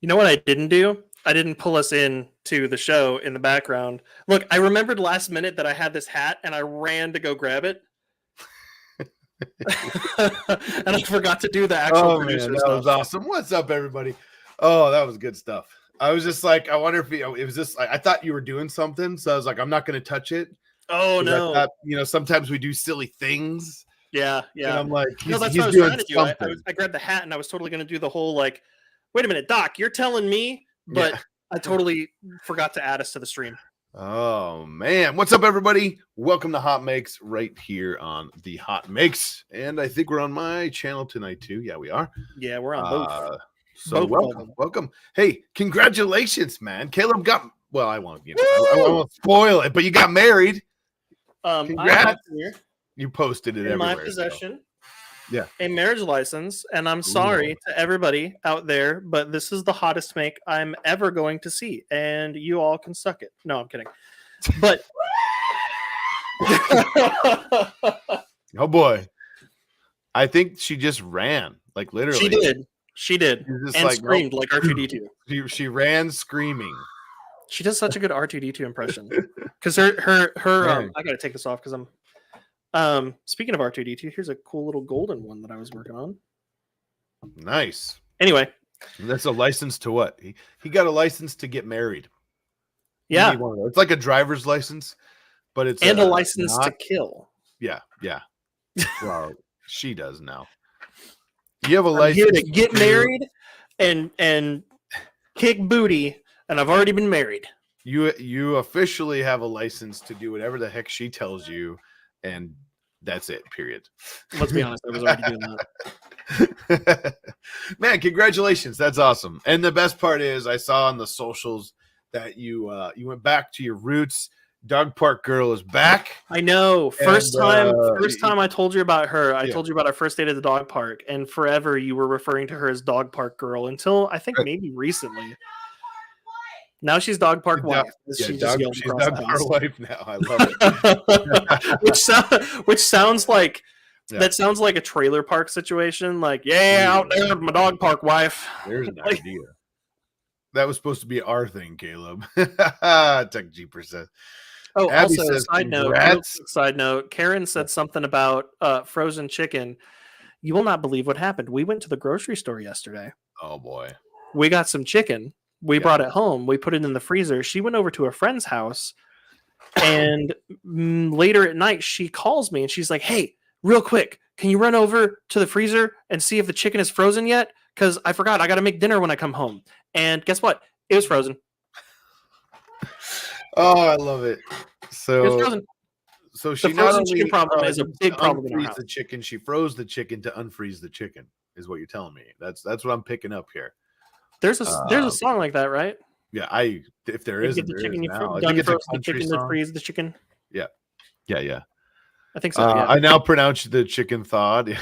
You know what I didn't do? I didn't pull us in to the show in the background. Look, I remembered last minute that I had this hat and I ran to go grab it. And I forgot to do the actual producer that stuff. was awesome. What's up, everybody? Oh, that was good stuff. I was just like, I wonder if it was just, I thought you were doing something. So I was like, I'm not going to touch it. Oh, no. Thought, sometimes we do silly things. Yeah. And I'm like, that's what I was doing trying to do. I grabbed the hat and I was totally going to do the whole like, wait a minute, Doc, you're telling me, but I totally forgot to add us to the stream. Oh, man. What's up, everybody? Welcome to Hot Makes right here on the Hot Makes. And I think we're on my channel tonight, too. Yeah, we are. Yeah, we're on both. So welcome. Hey, congratulations, man. Caleb got, well, I won't spoil it, but you got married. Congrats. You posted it everywhere. In my possession. So. Yeah. A marriage license, and I'm sorry to everybody out there, but this is the hottest make I'm ever going to see, and you all can suck it. No, I'm kidding. But oh boy, I think she just ran, like literally. She did, and like, screamed like R2D2. She ran screaming. She does such a good R2D2 impression. Because her I gotta take this off because I'm. Speaking of R2D2, here's a cool little golden one that I was working on. Nice. Anyway, that's a license to what? He got a license to get married. Yeah, it's like a driver's license, but it's a license to kill. Yeah. Well, she does now. You have a license here to get married and kick booty, and I've already been married. You officially have a license to do whatever the heck she tells you, and that's it, period. Let's be honest, I was already doing that. Man, congratulations. That's awesome. And the best part is I saw on the socials that you went back to your roots. Dog Park Girl is back. I know. First time I told you about her. I told you about our first date at the dog park, and forever you were referring to her as Dog Park Girl until I think maybe recently. Now she's Dog Park Wife. She's Dog Park Wife now. I love it. which sounds like that sounds like a trailer park situation. Like, out there with my Dog Park Wife. There's an idea. That was supposed to be our thing, Caleb. Tech G%. Oh, Abby also, side note, Karen said something about frozen chicken. You will not believe what happened. We went to the grocery store yesterday. Oh, boy. We got some chicken. We brought it home. We put it in the freezer. She went over to a friend's house, and later at night, she calls me, and she's like, hey, real quick, can you run over to the freezer and see if the chicken is frozen yet? Because I forgot. I got to make dinner when I come home. And guess what? It was frozen. Oh, I love it. So she the frozen chicken problem is a big problem. Unfreeze the chicken. She froze the chicken to unfreeze the chicken. Is what you're telling me. That's what I'm picking up here. There's a song like that, right? Yeah, if there isn't, the chicken now. I think it's a chicken to freeze the chicken. Yeah. I think so. Yeah. I now pronounce the chicken thawed.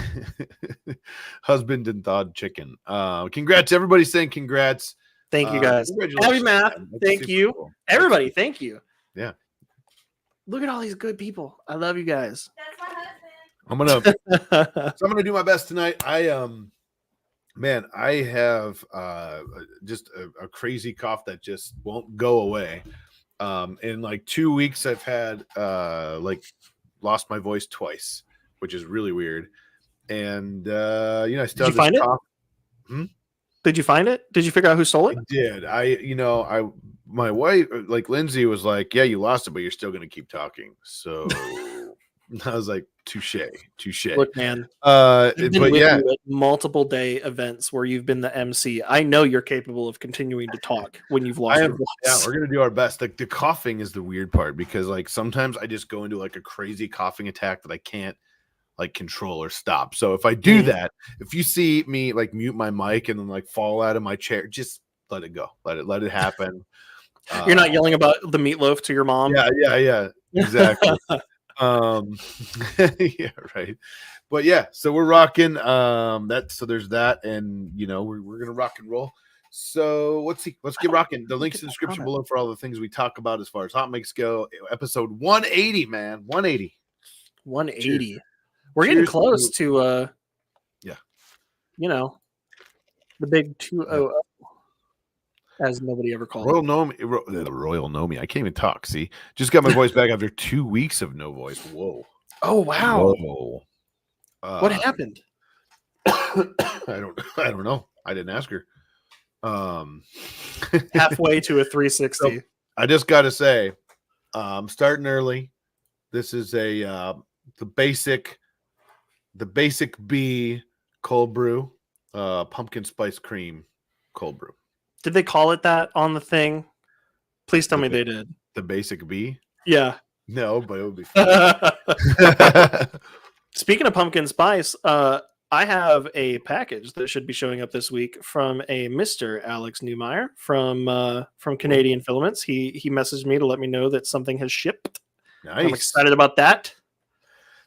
Husband and thawed chicken. Congrats, everybody saying congrats. Thank you, guys. Happy math. Thank you. Cool. Everybody, thank you. Yeah. Look at all these good people. I love you guys. I'm gonna do my best tonight. I have just a crazy cough that just won't go away. In like 2 weeks, I've had lost my voice twice, which is really weird. And I still did you find it? Cough. Did you find it? Did you figure out who stole it? I did. My wife, like Lindsay, was like, "Yeah, you lost it, but you're still going to keep talking." So I was like, "Touche." Look, man. But at multiple day events where you've been the MC. I know you're capable of continuing to talk when you've lost your voice. Yeah, we're gonna do our best. Like the coughing is the weird part because like sometimes I just go into like a crazy coughing attack that I can't like control or stop. So if I do that, if you see me like mute my mic and then like fall out of my chair, just let it go. Let it happen. You're not yelling about the meatloaf to your mom. Yeah, exactly. Yeah, right. But yeah, so we're rocking. So there's that, and we're gonna rock and roll. So let's get rocking. The link's in the description below for all the things we talk about as far as hot makes go. Episode 180, man. 180. Cheers. We're getting close to the big 200. as nobody ever called Royal it. Nomi. Royal Nomi. I can't even talk. See, just got my voice back after 2 weeks of no voice. Whoa. Oh wow! Whoa. What happened? I don't know. I didn't ask her. Halfway to a So 360. I just got to say, starting early. This is the basic B cold brew, pumpkin spice cream cold brew. Did they call it that on the thing? Please tell The me ba- they did. The basic B? Yeah. No, but it would be fun. Speaking of pumpkin spice, I have a package that should be showing up this week from a Mr. Alex Newmeyer from Canadian Filaments. He messaged me to let me know that something has shipped. Nice. I'm excited about that.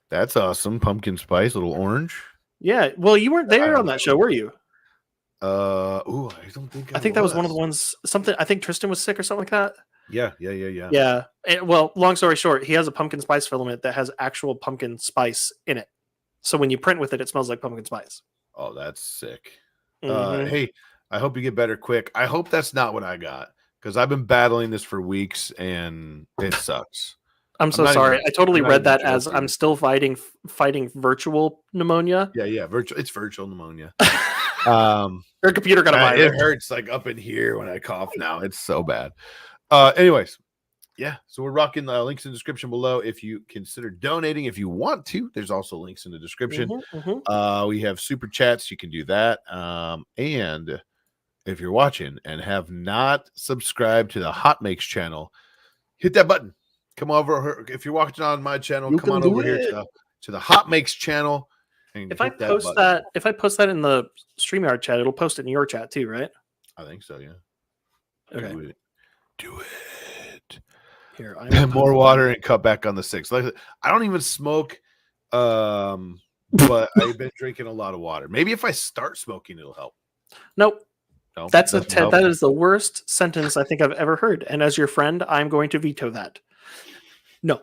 That's awesome. Pumpkin spice, little orange. Yeah. Well, you weren't there on that show, were you? I don't think I think that was one of the ones. Something. I think Tristan was sick or something like that. Yeah. Yeah. Well, long story short, he has a pumpkin spice filament that has actual pumpkin spice in it. So when you print with it, it smells like pumpkin spice. Oh, that's sick. Mhm. Hey, I hope you get better quick. I hope that's not what I got because I've been battling this for weeks and it sucks. I'm so not sorry. even- I totally I'm not read even that as joking. I'm still fighting virtual pneumia. Yeah. It's virtual pneumonia. Your computer got a virus. It hurts like up in here when I cough now. It's so bad. Anyways, yeah. So we're rocking the links in the description below. If you consider donating, if you want to, there's also links in the description. We have super chats. You can do that. And if you're watching and have not subscribed to the Hot Makes channel, hit that button. Come over. If you're watching on my channel, come on over here to the Hot Makes channel. And If I post that in the StreamYard chat, it'll post it in your chat too, right? I think so. Yeah. Okay. Do it. Here, More water and cut back on the 6. Like, I don't even smoke, but I've been drinking a lot of water. Maybe if I start smoking, it'll help. Nope. No, that is the worst sentence I think I've ever heard. And as your friend, I'm going to veto that. No.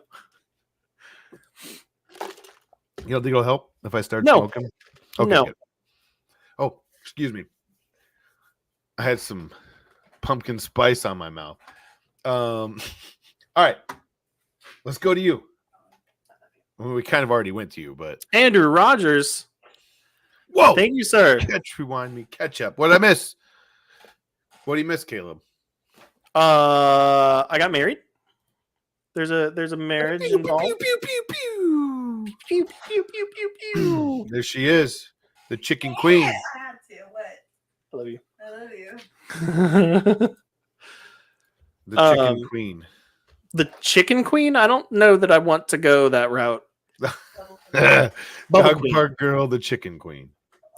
You don't think it'll help if I start smoking? Okay, no. Good. Oh, excuse me. I had some pumpkin spice on my mouth. All right. Let's go to you. Well, we kind of already went to you, but Andrew Rogers. Whoa! Thank you, sir. Rewind me. Catch up. What did I miss? What do you miss, Caleb? I got married. There's a marriage involved. Pew, pew, pew, pew, pew, pew, pew, pew. There she is, the chicken queen. I had to. What? I love you. I love you. The chicken queen. The chicken queen? I don't know that I want to go that route. Dog park girl, the chicken queen.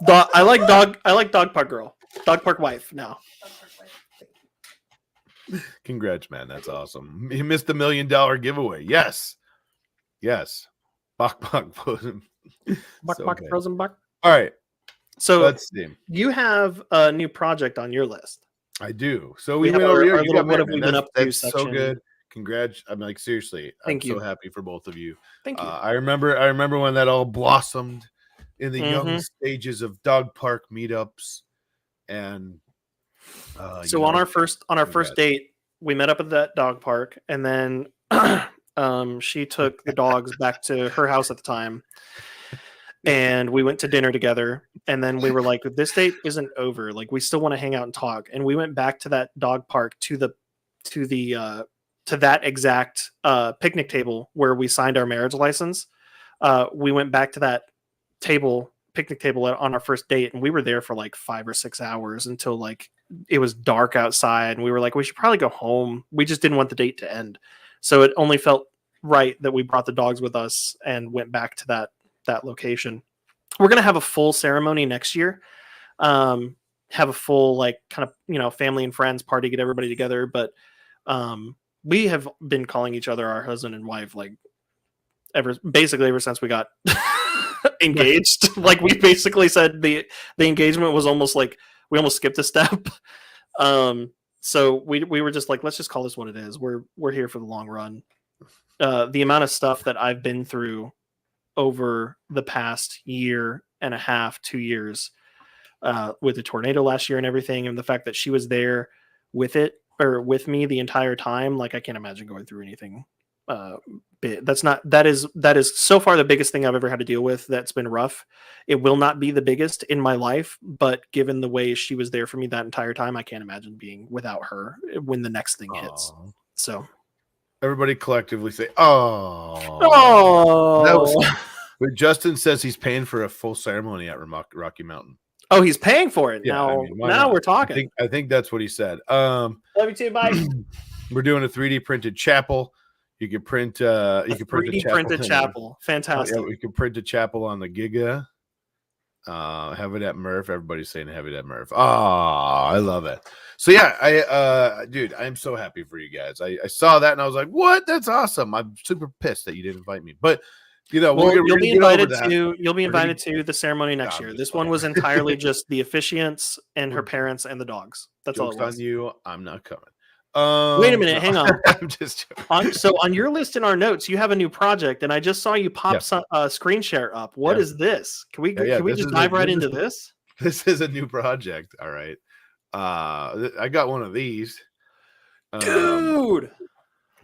I like dog park girl. Dog park wife now. Congrats, man. That's awesome. You missed the $1 million giveaway. Yes. Bok frozen. Frozen bok. All right. So let's see. You have a new project on your list. I do. So we went over here. What have we been up to? That's so good. Congrats. I'm like, seriously. I'm so happy for both of you. Thank you. I remember when that all blossomed in the young stages of dog park meetups. And so on our first date, we met up at that dog park, and then she took the dogs back to her house at the time, and we went to dinner together. And then we were like, "This date isn't over. Like, we still want to hang out and talk." And we went back to that dog park to that exact picnic table where we signed our marriage license. We went back to that picnic table on our first date, and we were there for like 5 or 6 hours until like it was dark outside, and we were like, we should probably go home. We just didn't want the date to end, so it only felt right that we brought the dogs with us and went back to that location. We're gonna have a full ceremony next year, have a full like kind of family and friends party, get everybody together. But we have been calling each other our husband and wife like ever since we got engaged. Like, we basically said the engagement was almost like we almost skipped a step. So we were just like, let's just call this what it is. We're here for the long run. The amount of stuff that I've been through over the past year and a half, 2 years, with the tornado last year and everything, and the fact that she was there with it or with me the entire time, like I can't imagine going through anything big. That is so far the biggest thing I've ever had to deal with that's been rough. It will not be the biggest in my life, but given the way she was there for me that entire time, I can't imagine being without her when the next thing hits. Aw. So Everybody collectively say, "Oh." That was. oh But Justin says he's paying for a full ceremony at Rocky Mountain. oh, he's paying for it. Yeah, Now, I mean, why now not? we're talking. I think that's what he said. Love you too, bye. We're doing a 3D printed chapel. You can print. You can print a 3D chapel. printed chapel. Fantastic. Yeah, we can print a chapel on the Giga. Have it at Murph. Everybody's saying have it at Murph. Oh, I love it. So yeah, dude, I'm so happy for you guys. I saw that and I was like, what? That's awesome. I'm super pissed that you didn't invite me, but you know, Well, you'll be invited to the ceremony next year. This one was entirely just the officiants and her parents and the dogs. That's all it was. On you. I'm not coming. Wait a minute, no. hang on. I'm just joking. So on your list in our notes, you have a new project, and I just saw you pop screen share up. What is this? Can we just dive right into this? This is a new project. All right. I got one of these. Dude.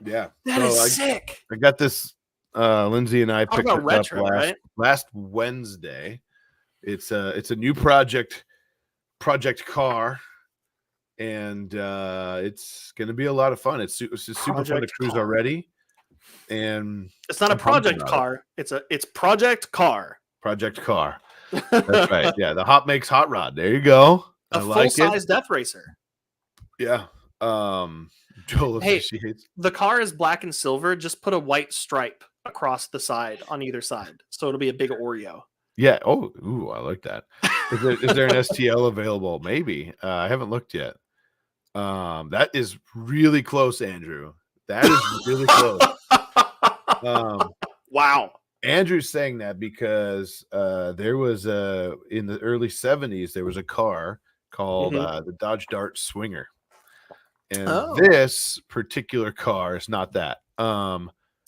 Yeah. That is sick. I got this. Lindsay and I picked it retro, up last Wednesday. It's a new project car. And it's going to be a lot of fun. It's super fun to cruise already, and it's not a project car. It's project car. Project car. That's right. Yeah, the hot makes hot rod. There you go. A full-size death racer. Yeah. Joel, hey, the car is black and silver. Just put a white stripe across the side on either side, so it'll be a big Oreo. Yeah. Oh, ooh, I like that. Is there an STL available? Maybe. I haven't looked yet. That is really close, Andrew. That is really close. Wow. Andrew's saying that because there was in the early 70s there was a car called the Dodge Dart Swinger, and this particular car is not that.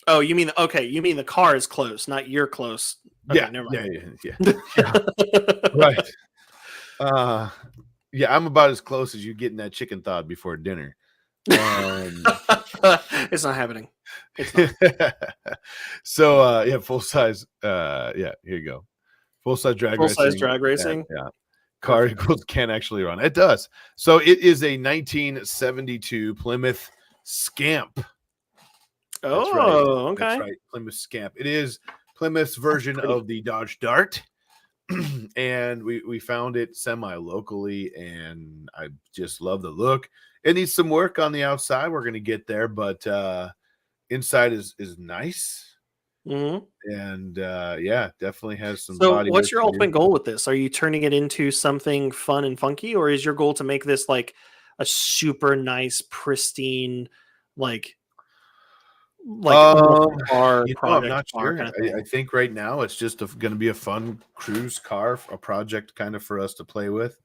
Oh, you mean the car is close, not you're close. Okay, yeah, never mind. Yeah. Right. Yeah, I'm about as close as you getting that chicken thawed before dinner. It's not happening. It's not. So yeah, full size. Yeah, here you go. Full size drag racing. Full size drag racing. Yeah. Car equals can actually run. It does. So it is a 1972 Plymouth Scamp. Oh, right. Okay. That's right. Plymouth Scamp. It is Plymouth's version of the Dodge Dart. And we found it semi-locally, and I just love the look. It needs some work on the outside. We're going to get there, but inside is nice. And yeah, definitely has some body. What's your ultimate goal with this? Are you turning it into something fun and funky, or is your goal to make this like a super nice, pristine, car I'm not sure. Kind of I think right now it's just going to be a fun cruise car, a project kind of for us to play with.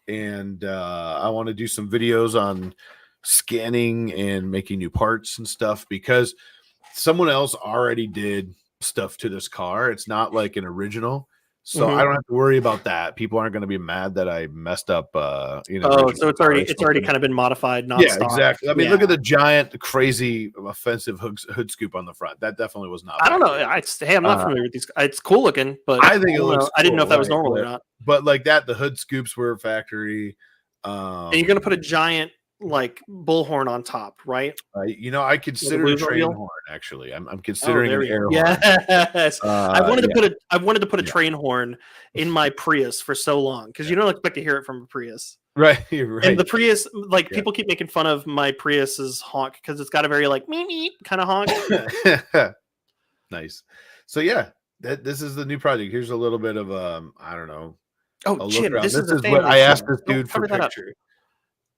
And I want to do some videos on scanning and making new parts and stuff, because someone else already did stuff to this car. It's not like an original. So I don't have to worry about that. People aren't going to be mad that I messed up. So it's already kind of been modified. Not stock. Exactly. I mean, look at the giant, crazy, offensive hood scoop on the front. That definitely was not. I don't know. I'm not familiar with these. It's cool looking, but I think it looks. I didn't know if that was normal or not. But like that, the hood scoops were factory. And you're gonna put a giant bullhorn on top, right? I consider a train horn. Actually, I'm considering an air horn. Yes, I wanted to put a train horn in my Prius for so long, because you don't expect to hear it from a Prius, right? Right. And the Prius, people keep making fun of my Prius's honk because it's got a very meep kind of honk. Nice. So yeah, this is the new project. Here's a little bit of I don't know. Oh, Jim, this is what I asked this dude for picture.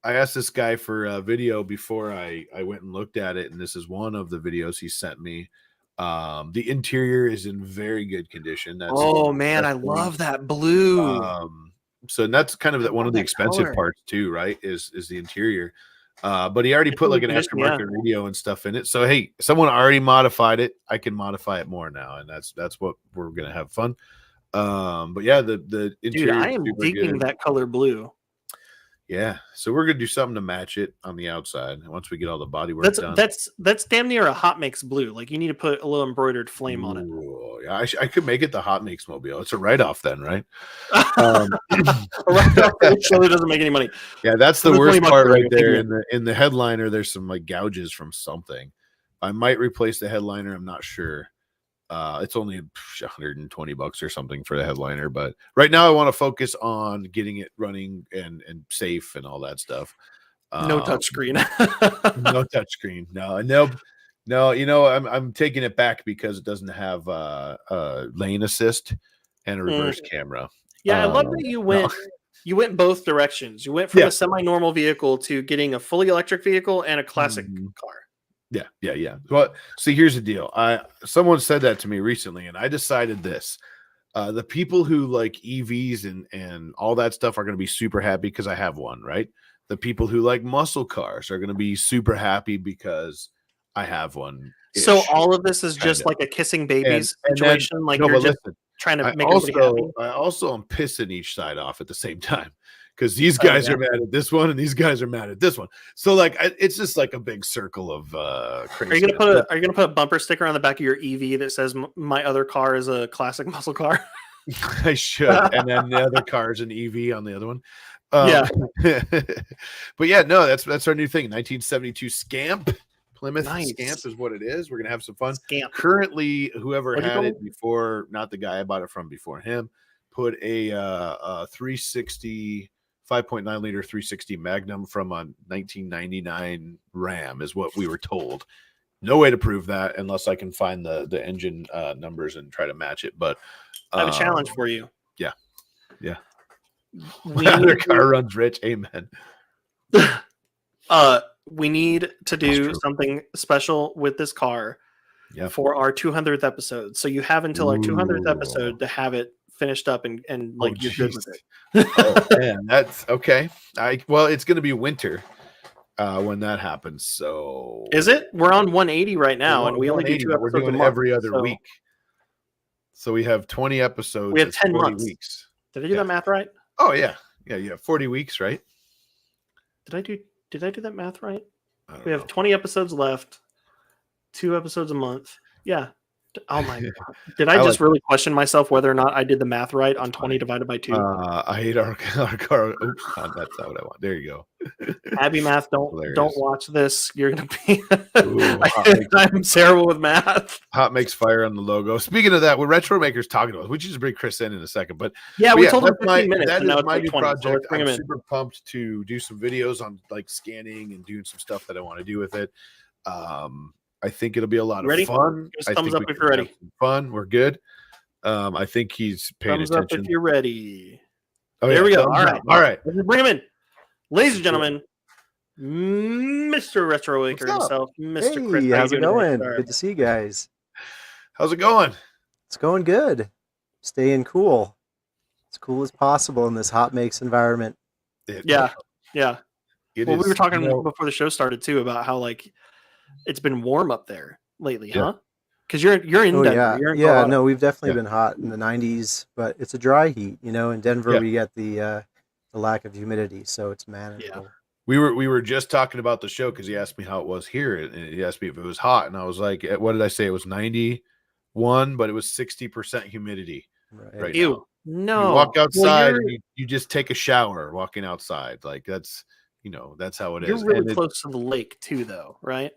I asked this guy for a video before I went and looked at it, and this is one of the videos he sent me. The interior is in very good condition. I love that blue. So that's kind of one of the expensive parts too, right? Is the interior. But he already put an aftermarket radio and stuff in it. So hey, someone already modified it. I can modify it more now, and that's what we're gonna have fun. But yeah, the interior. Dude, I am digging that color blue. Yeah, so we're gonna do something to match it on the outside once we get all the body work done. That's damn near a hot mix blue. Like you need to put a little embroidered flame on it. Ooh, yeah, I could make it the hot mix mobile. It's a write-off then, right? Right off the show, it doesn't make any money. Yeah, that's the For the worst 20 bucks part we're right gonna there. take In the headliner, there's some like gouges from something. I might replace the headliner. I'm not sure. It's only $120 or something for the headliner, but right now I want to focus on getting it running and safe and all that stuff. No touch screen. No touchscreen. No. You know, I'm taking it back because it doesn't have lane assist and a reverse camera. Yeah, I love that you went. You went both directions. You went from a semi-normal vehicle to getting a fully electric vehicle and a classic car. Yeah. Well, see, here's the deal. Someone said that to me recently, and I decided this. The people who like EVs and all that stuff are going to be super happy because I have one, right? The people who like muscle cars are going to be super happy because I have one. So all of this is just like a kissing babies situation. Then, like no, you're just listen, trying to make everybody happy. I also am pissing each side off at the same time because these guys are mad at this one and these guys are mad at this one. So like it's just like a big circle of crazy. Are you gonna put a bumper sticker on the back of your EV that says "My other car is a classic muscle car"? I should, and then the other car is an EV on the other one. Yeah, but yeah, no, that's our new thing. 1972 Scamp. Plymouth Nice. Scamp is what it is. We're gonna have some fun. Scamp. Currently, whoever What'd you had call it before, not the guy I bought it from before him, put a 360 5.9 liter 360 Magnum from a 1999 Ram is what we were told. No way to prove that unless I can find the engine numbers and try to match it. But I have a challenge for you. Yeah. We Other car runs rich. Amen. We need to do something special with this car for our 200th episode. So you have until our 200th episode to have it finished up and like you're good with it. Oh man, that's okay. Well, it's going to be winter when that happens. So is it? We're on 180 right now, and we only do 2 episodes. We're doing every other week. So we have 20 episodes. We have 10 months. Weeks. Did I do that math right? Oh yeah. You have 40 weeks, right? Did I do that math right? We have 20 episodes left, 2 episodes a month. Yeah. Oh my god! Did I just really question myself whether or not I did the math right on 20 divided by 2? I hate our car. Oops, that's not what I want. There you go. Abby math, don't watch this. You're gonna be. I'm terrible with math. Hot makes fire on the logo. Speaking of that, what RetroMaker's talking about, we should just bring Chris in a second. But we told him 15 minutes. That is my new 20, project. So I'm super pumped to do some videos on like scanning and doing some stuff that I want to do with it. I think it'll be a lot of fun. Thumbs up if you're ready. Fun. We're good. I think he's paying attention. Thumbs up if you're ready. Oh, there we go. All right. Let's bring him in. Ladies and gentlemen, Mr. RetroMaker himself, Mr. Chris. How's it going? Good to see you guys. How's it going? It's going good. Staying cool. As cool as possible in this hot makes environment. Yeah. We were talking before the show started too about how like it's been warm up there lately, huh? Because you're in Denver. You're in Colorado. No, we've definitely been hot in the 90s, but it's a dry heat. In Denver we get the lack of humidity, so it's manageable. We were just talking about the show because he asked me how it was here, and he asked me if it was hot, and I was like, "What did I say? It was 91, but it was 60% humidity." Right. Ew. No. You walk outside, and you just take a shower walking outside. Like that's that's how it is. You're really close to the lake too, though, right?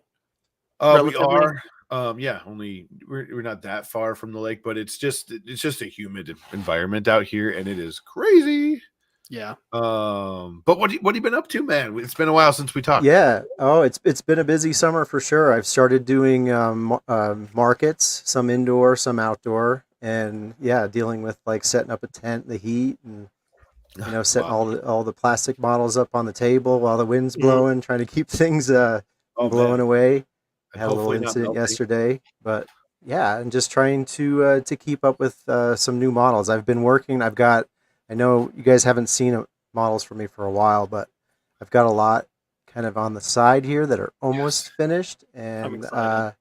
We are. Only we're not that far from the lake, but it's just a humid environment out here, and it is crazy. Yeah. But what have you been up to, man? It's been a while since we talked. Yeah. Oh, it's been a busy summer for sure. I've started doing markets, some indoor, some outdoor, and dealing with like setting up a tent, the heat, and setting all the plastic models up on the table while the wind's blowing, trying to keep things blowing away. I had a little incident yesterday, but and just trying to keep up with some new models. I've been working. I know you guys haven't seen models for me for a while, but I've got a lot kind of on the side here that are almost finished, and I'm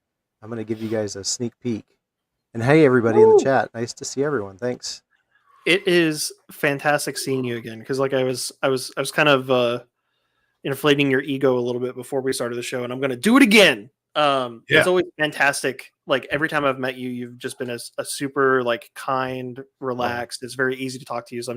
going to give you guys a sneak peek. And hey, everybody in the chat, nice to see everyone. Thanks. It is fantastic seeing you again because, like, I was kind of inflating your ego a little bit before we started the show, and I'm going to do it again. It's always fantastic. Like every time I've met you, you've just been a super like kind, relaxed. It's very easy to talk to you. So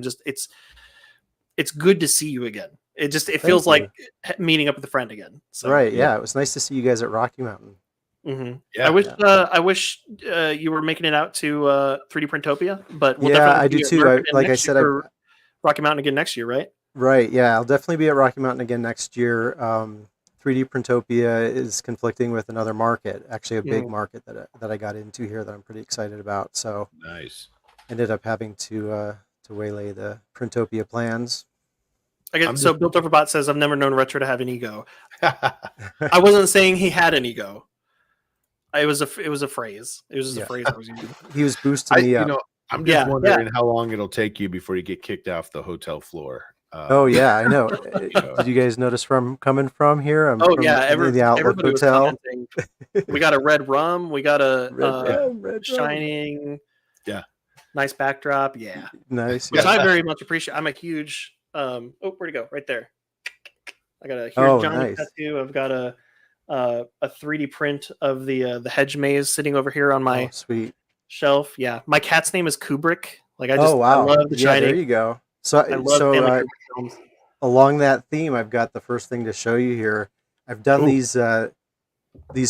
it's good to see you again. It feels you. like meeting up with a friend again. So Right. Yeah. It was nice to see you guys at Rocky Mountain. Yeah. I wish you were making it out to 3D Printopia, but we'll Yeah, definitely I do be at too. Merkin Like I next said, year for Rocky Mountain again next year, right? right. Yeah, I'll definitely be at Rocky Mountain again next year. 3D Printopia is conflicting with another market, actually a big market that I got into here that I'm pretty excited about. So Nice. ended up having to waylay the Printopia plans. I guess so. Built Over Bot says, "I've never known Retro to have an ego." I wasn't saying he had an ego. It was a phrase. It was just a phrase I was using. He was boosting me up. I'm just wondering how long it'll take you before you get kicked off the hotel floor. Oh yeah, I know. Did you guys notice where I'm coming from here? I'm from the Outlook everybody was Hotel. commenting. We got a red rum. We got a red shining. Yeah. Nice backdrop. Yeah. Nice. Which I very much appreciate. I'm a huge. Where'd it go? Right there. I got a huge Johnny tattoo. I've got a 3D print of the hedge maze sitting over here on my sweet shelf. Yeah, my cat's name is Kubrick. Like I wow. I love the Shining. There you go. So Kubrick films. Along that theme, I've got the first thing to show you here. I've done these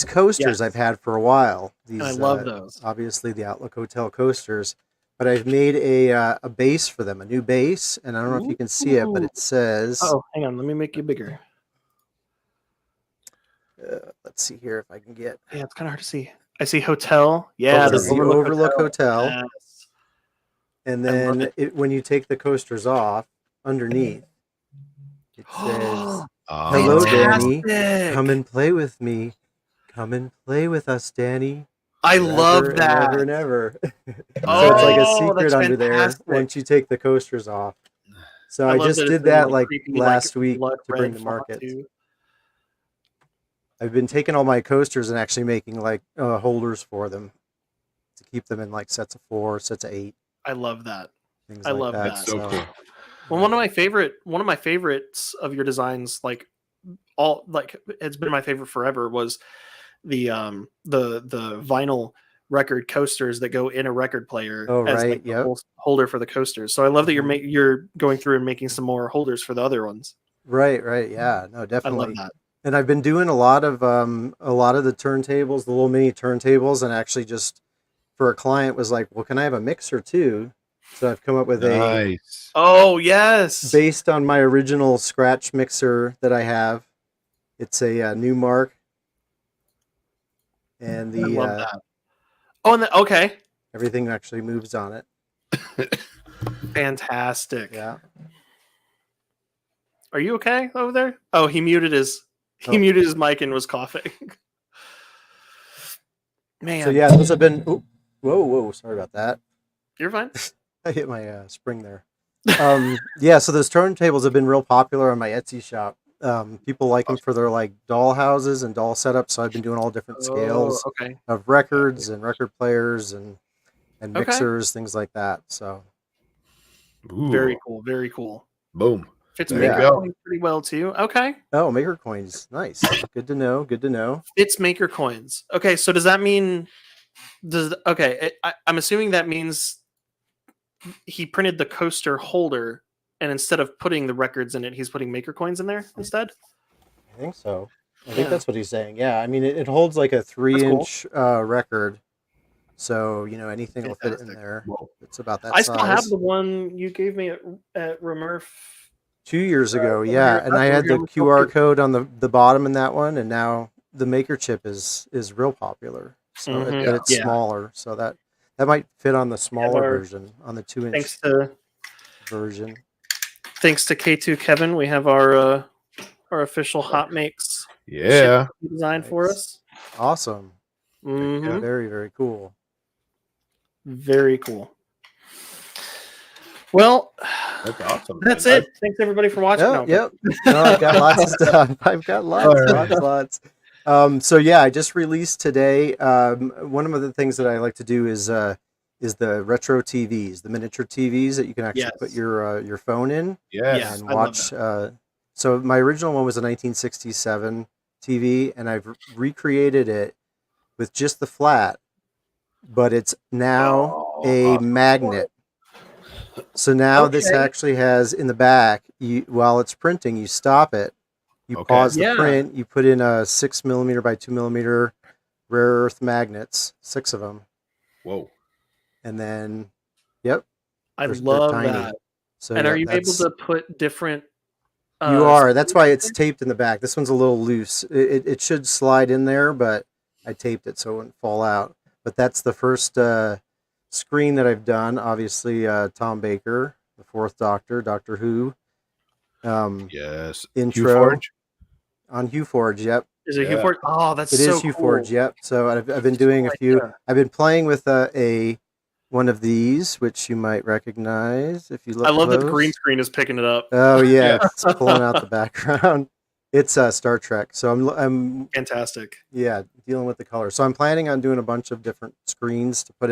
coasters I've had for a while. These I love those. Obviously, the Outlook Hotel coasters. But I've made a base for them, a new base, and I don't know if you can see it, but it says. Oh, hang on, let me make you bigger. Let's see here if I can get. Yeah, it's kind of hard to see. I see hotel. Yeah, the Overlook Hotel. Yes. And then when you take the coasters off, underneath, it says, "Hello, Danny. Come and play with me. Come and play with us, Danny." I love that. Ever and ever. So it's like a secret under there once you take the coasters off. So I just did that like last week to bring to market. I've been taking all my coasters and actually making like holders for them to keep them in like sets of 4, sets of 8. I love that. I love that. That's so cool. Well, one of my favorites of your designs, it's been my favorite forever, was the vinyl record coasters that go in a record player as the holder for the coasters. So I love that you're going through and making some more holders for the other ones. Right. Yeah. No, definitely. I love that. And I've been doing a lot of the turntables, the little mini turntables, and actually just for a client was like, well, can I have a mixer too? So I've come up with based on my original scratch mixer that I have. It's a new Mark. And I love that. Okay. Everything actually moves on it. Fantastic. Yeah. Are you okay over there? Oh, he muted his mic and was coughing. Man. So yeah, those have been. Whoa! Sorry about that. You're fine. I hit my spring there. Yeah, so those turntables have been real popular on my Etsy shop. People like them for their like doll houses and doll setups. So I've been doing all different scales of records and record players and mixers, things like that. So very cool. Very cool. Boom. Fits Maker Coins pretty well too. Okay. Oh, Maker Coins. Nice. Good to know. Fits Maker Coins. Okay, so does that mean I'm assuming that means he printed the coaster holder and instead of putting the records in it, he's putting Maker Coins in there instead? I think so. I think that's what he's saying. Yeah, I mean it holds like a 3-inch record. So, anything will fit in there. It's about that size. I still have the one you gave me at Remurf 2 years ago, and I had the QR code on the bottom in that one, and now the Maker chip is real popular. So it's smaller, so that might fit on the smaller version, on the 2-inch version. Thanks to K2 Kevin, we have our official Hot Makes design for us. Awesome. Mm-hmm. Very, very cool. Very cool. Well, that's awesome. That's it. Thanks everybody for watching. Yep. No, I've got lots of stuff. I've got lots. So yeah, I just released today. One of the things that I like to do is is the retro TVs, the miniature TVs that you can actually put Yes. your phone in Yes. and I love watch. So my original one was a 1967 TV, and I've recreated it with just the flat, but it's now Oh, a awesome. magnet. So now this Okay. actually has in the back, while it's printing, you stop it, you Okay. pause the Yeah. print, you put in a 6 millimeter by 2 millimeter rare earth magnets, 6 of them, Whoa. and then, yep, I they're love tiny. that. So And are yep, you able that's to put different? you are. That's screens why in it's there? taped in the back. This one's a little loose. It should slide in there, but I taped it so it wouldn't fall out. But that's the first screen that I've done. Obviously, Tom Baker, the Fourth Doctor, Doctor Who. Yes. Hugh Intro Forge. on HueForge. Yep, Is it Yeah. Huford? Oh, that's it is so cool. HueForge. Yep. So I've been That's doing a cool few. idea. I've been playing with a one of these, which you might recognize if you I look love that the green close. screen is picking it up. Oh yeah, Yeah. it's pulling out the background. It's Star Trek. So I'm Fantastic. yeah, dealing with the color. So I'm planning on doing a bunch of different screens to put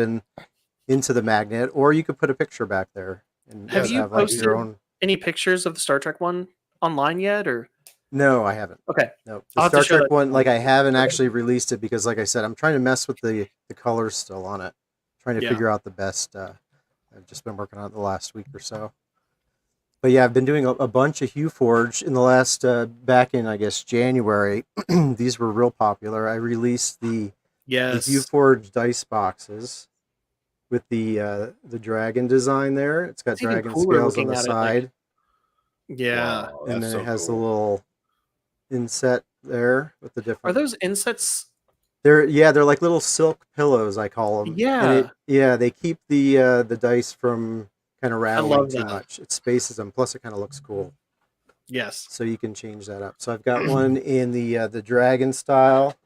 into the magnet, or you could put a picture back there and Have Yeah, just you have like posted your own. any pictures of the Star Trek one online yet? Or No, I haven't. okay, No, the I'll have to Star show Trek that. one, like I haven't actually released it because, like I said, I'm trying to mess with the colors still on it, trying to Yeah. figure out the best. I've just been working on it the last week or so. But yeah, I've been doing a bunch of HueForge in the last back in I guess January. These were real popular. I released the Yes. HueForge dice boxes with the dragon design there. It's got It's even dragon cooler scales on looking the at it. Like, side, yeah. Wow, and that's then so it has the cool. little inset there with the Are different. those insets? They're like little silk pillows, I call them. And Yeah. they keep the dice from kind of rattling love too that. much. It spaces them. Plus, it kind of looks cool. Yes. So you can change that up. So I've got one in the dragon style,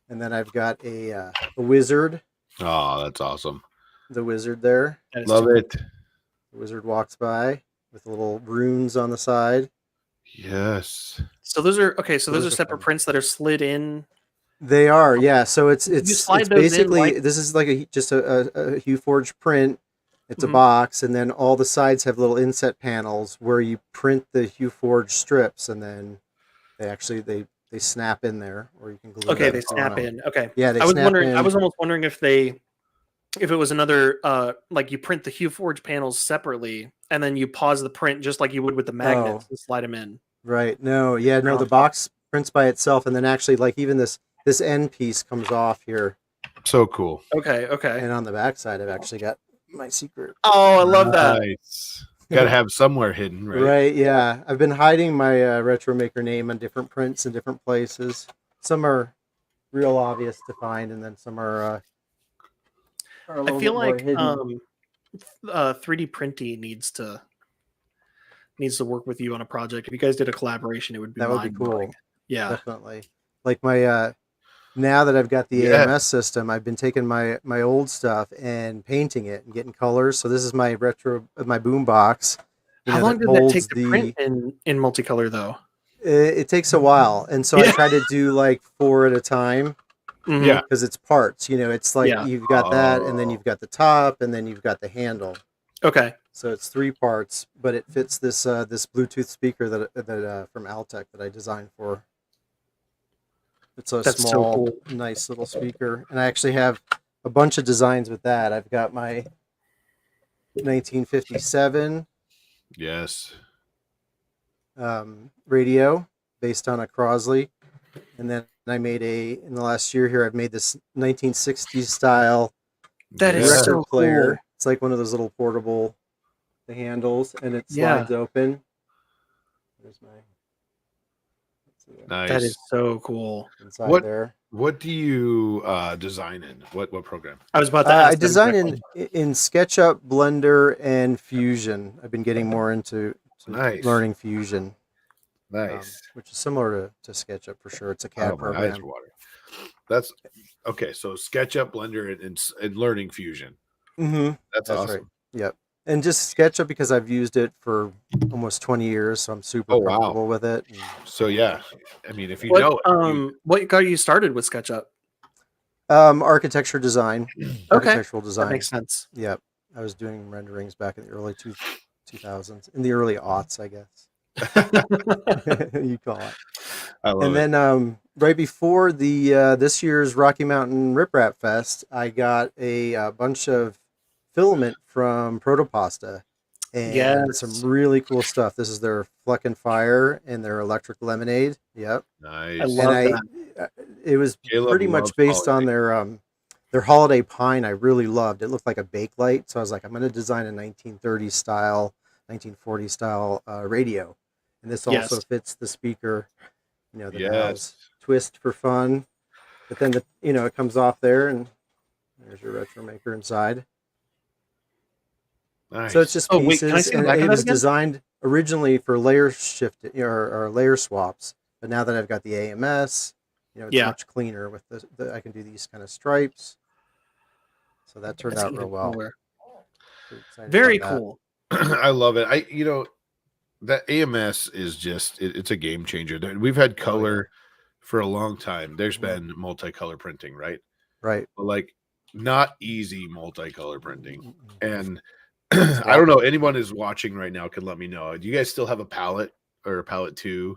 and then I've got a wizard. Oh, that's awesome. The wizard there. That is Love too- it. The wizard walks by with little runes on the side. Yes. So those are okay. So those Those are are separate fun. prints that are slid in. They are, yeah. So it's slide those in basically like- this is like just a HueForge print. It's Mhm. a box, and then all the sides have little inset panels where you print the HueForge strips, and then they snap in there, or you can glue. Okay, them they if you snap wanna. in. Okay. Yeah, they I was snap wondering. I in. was almost wondering if it was another like you print the HueForge panels separately, and then you pause the print just like you would with the magnets and slide them in. Right. No. Yeah. No. Right The on top. box prints by itself, and then actually, like even this end piece comes off here, So cool. Okay. Okay. and on the back side, I've actually got my secret. Oh, I love that. Nice. Got to have somewhere hidden, right? Right. Yeah. I've been hiding my RetroMaker name on different prints in different places. Some are real obvious to find, and then some are a I little feel bit more like hidden. 3D printing needs to work with you on a project. If you guys did a collaboration, it would be That would be mind-blowing. cool. Yeah. Definitely. Like my now that I've got the Yeah. AMS system, I've been taking my old stuff and painting it and getting colors. So this is my my boom box. How long did that take to print in multicolor though? It takes a while, and so I Yeah. try to do like 4 at a time Mhm. Yeah. because it's parts. It's like Yeah. you've got that, and then Oh. you've got the top, and then you've got the handle. Okay. So it's 3 parts, but it fits this this Bluetooth speaker that from Altec that I designed for. It's a That's so small, cool. nice little speaker, and I actually have a bunch of designs with that. I've got my 1957 Yes. radio based on a Crosley, and then I made in the last year here I've made this 1960s style That is Yeah. record so player. cool. It's like one of those little portable the handles, and it Yeah. slides open. There's my let's see Nice. That is so cool. inside What- there. What do you design in? What program? I was about to ask. I that design exact in SketchUp, Blender, and Fusion. I've been getting more into Nice. learning Fusion, Nice. which is similar to SketchUp for sure. It's a CAD Oh, my eyes program. are watering. That's okay. So SketchUp, Blender, and Learning Fusion. Mm-hmm. That's That's awesome. right. Yep. And just SketchUp because I've used it for almost 20 years, so I'm super Oh, wow. comfortable with it. And, So yeah, I mean, if you What know it, what got you started with SketchUp? Architecture design. Architectural That design. makes sense. Yep. I was doing renderings back in the early 2000s, in the early aughts, I guess you call it. I love And it. then right before the this year's Rocky Mountain Rip Rap Fest, I got a bunch of filament from Protopasta and some Yes. really cool stuff. This is their Fleck and Fire and their Electric Lemonade. Yep. I Nice. And love that. it was Caleb pretty loves much based on holiday. their holiday pine. I really loved. It looked like a bake light, so I was like, I'm going to design a 1930s style, 1940s style radio, and this also Yes. fits the speaker. You know, the Yes. knobs twist for fun, but then it comes off there, and there's your RetroMaker inside. Nice. So it's just Oh wait, can I pieces, see the and back of it that was again? designed originally for layer shift or layer swaps. But now that I've got the AMS, it's Yeah. much cleaner with I can do these kind of stripes. So that turned That's out even real well. cooler. Pretty excited Very about that. cool. I love it. That AMS is just it's a game changer. We've had color for a long time. There's been multicolor printing, right? Right. But like not easy multicolor printing. And It's I don't know, wobbly. anyone is watching right now can let me know. Do you guys still have a palette or a palette 2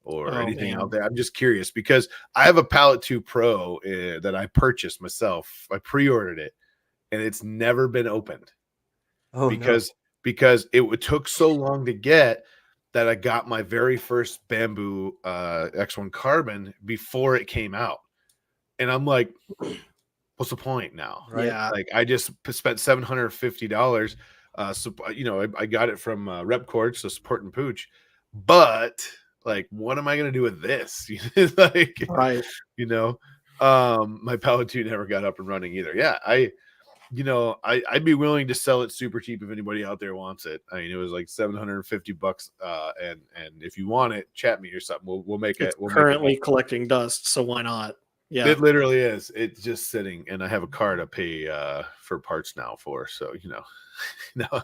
or Oh anything man. out there? I'm just curious because I have a palette 2 Pro that I purchased myself. I pre-ordered it and it's never been opened Oh because it took so long to get that I got my very first Bamboo X1 Carbon before it came out. And I'm like, what's the point now? no. Right. Yeah. Like I just spent $750. So I got it from Repcord, so support and pooch. But like, what am I gonna do with this? Like, Right. my Palette 2 never got up and running either. Yeah, I'd be willing to sell it super cheap if anybody out there wants it. I mean, it was like $750, and if you want it, chat me or something. We'll make it. It's We'll currently make it. collecting dust, so why not? Yeah. It literally is. It's just sitting, and I have a card to pay for parts now for. So no.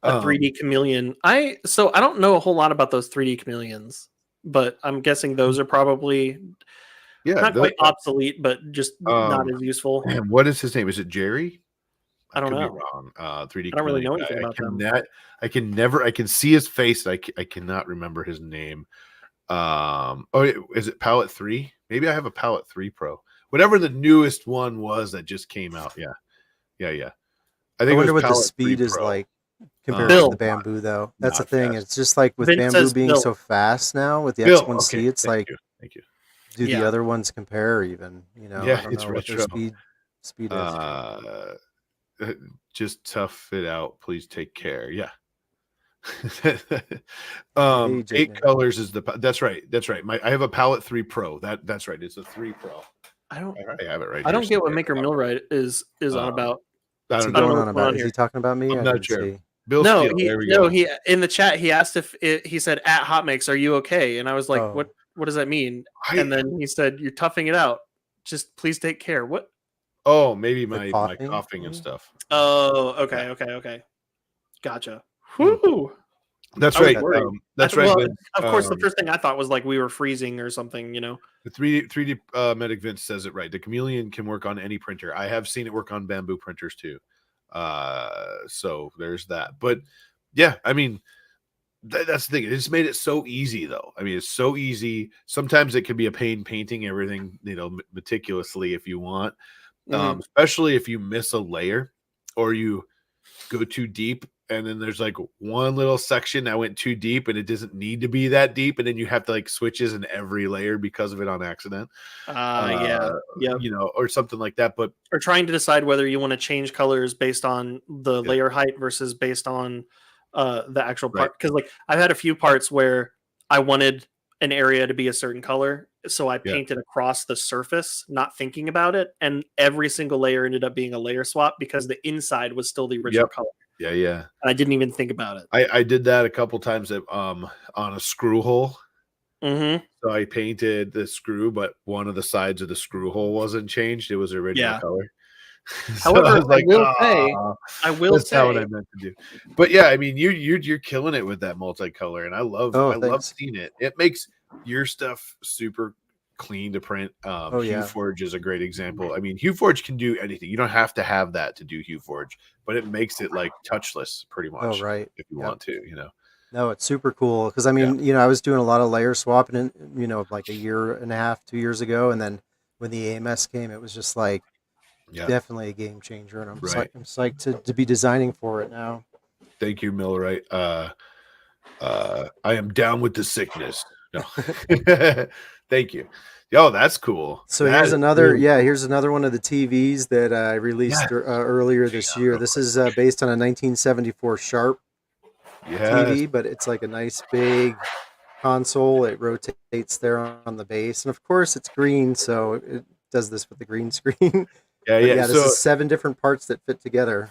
A 3D chameleon. I don't know a whole lot about those 3D chameleons, but I'm guessing those are probably not quite obsolete, but just not as useful. And what is his name? Is it Jerry? I don't could know. be wrong. 3D I don't really know chameleon anything guy. about them. I can see his face. I cannot remember his name. Is it Palette 3? Maybe I have a Palette 3 Pro. Whatever the newest one was that just came out. Yeah. I think wonder it was what the Palette speed 3 is Pro. like compared Bill. to the Bamboo, though. That's the Not thing. fast. It's just like with Vince Bamboo says being Bill. so fast now with the Bill, X1C, okay. it's like, Thank you. do the Yeah. other ones compare even? I Yeah, don't it's know what their retro. speed is. Just tough it out. Please take care. Yeah. Age 8 it. colors is that's right. I have a Palette 3 Pro. That's right. It's a 3 Pro. I don't I have it right I here don't get what somewhere. Maker Millwright is on about. I What's don't he I don't know. know going on what's going about? on Is here. he talking about me? I'm I not didn't sure. see. Bill No, Steele. There we go. he in the chat he asked if he said at Hotmix, are you okay? And I was like, Oh. what does that mean? And then he said, you're toughing it out. Just please take care. What? Oh, maybe The my coughing, coughing and maybe? stuff. Oh, okay, Yeah. okay. Gotcha. Whoo. That's I was right. worried. That's right. Well, Vince. of course, the first thing I thought was like we were freezing or something, The 3D Medic Vince says it right. The chameleon can work on any printer. I have seen it work on Bamboo printers too. So there's that. But yeah, I mean, that's the thing. It just made it so easy, though. I mean, it's so easy. Sometimes it can be a pain painting everything, meticulously if you want, especially if you miss a layer or you go too deep. And then there's like one little section that went too deep and it doesn't need to be that deep. And then you have to like switches in every layer because of it on accident. Yeah. Or something like that. But or trying to decide whether you want to change colors based on the layer height versus based on the actual part. Because like I've had a few parts where I wanted an area to be a certain color, so I painted across the surface, not thinking about it, and every single layer ended up being a layer swap because the inside was still the original color. Yeah. And I didn't even think about it. I did that a couple times on a screw hole. Mm-hmm. So I painted the screw, but one of the sides of the screw hole wasn't changed. It was the original color. However, I will that's say not what I meant to do. But yeah, I mean, you're killing it with that multicolor, and I love seeing it. It makes your stuff super clean to print. Oh, yeah. HueForge is a great example. I mean, HueForge can do anything. You don't have to have that to do HueForge, but it makes it like touchless pretty Oh, much right. if you Yep. want to, you know. No, it's super cool because I mean, I was doing a lot of layer swapping, like a year and a half, 2 years ago, and then when the AMS came, it was just like Yeah. definitely a game changer, and I'm Right. I'm psyched to be designing for it now. Thank you, Millwright. I am down with the sickness. No. Thank you. Yo, that's cool. So That here's is another, really here's another one of the TVs that I released Yes. earlier this year. This is based on a 1974 Sharp yes. TV, but it's like a nice big console. It rotates there on the base, and of course it's green, so it does this with the green screen. Yeah, But yeah. yeah, this So is 7 different parts that fit together.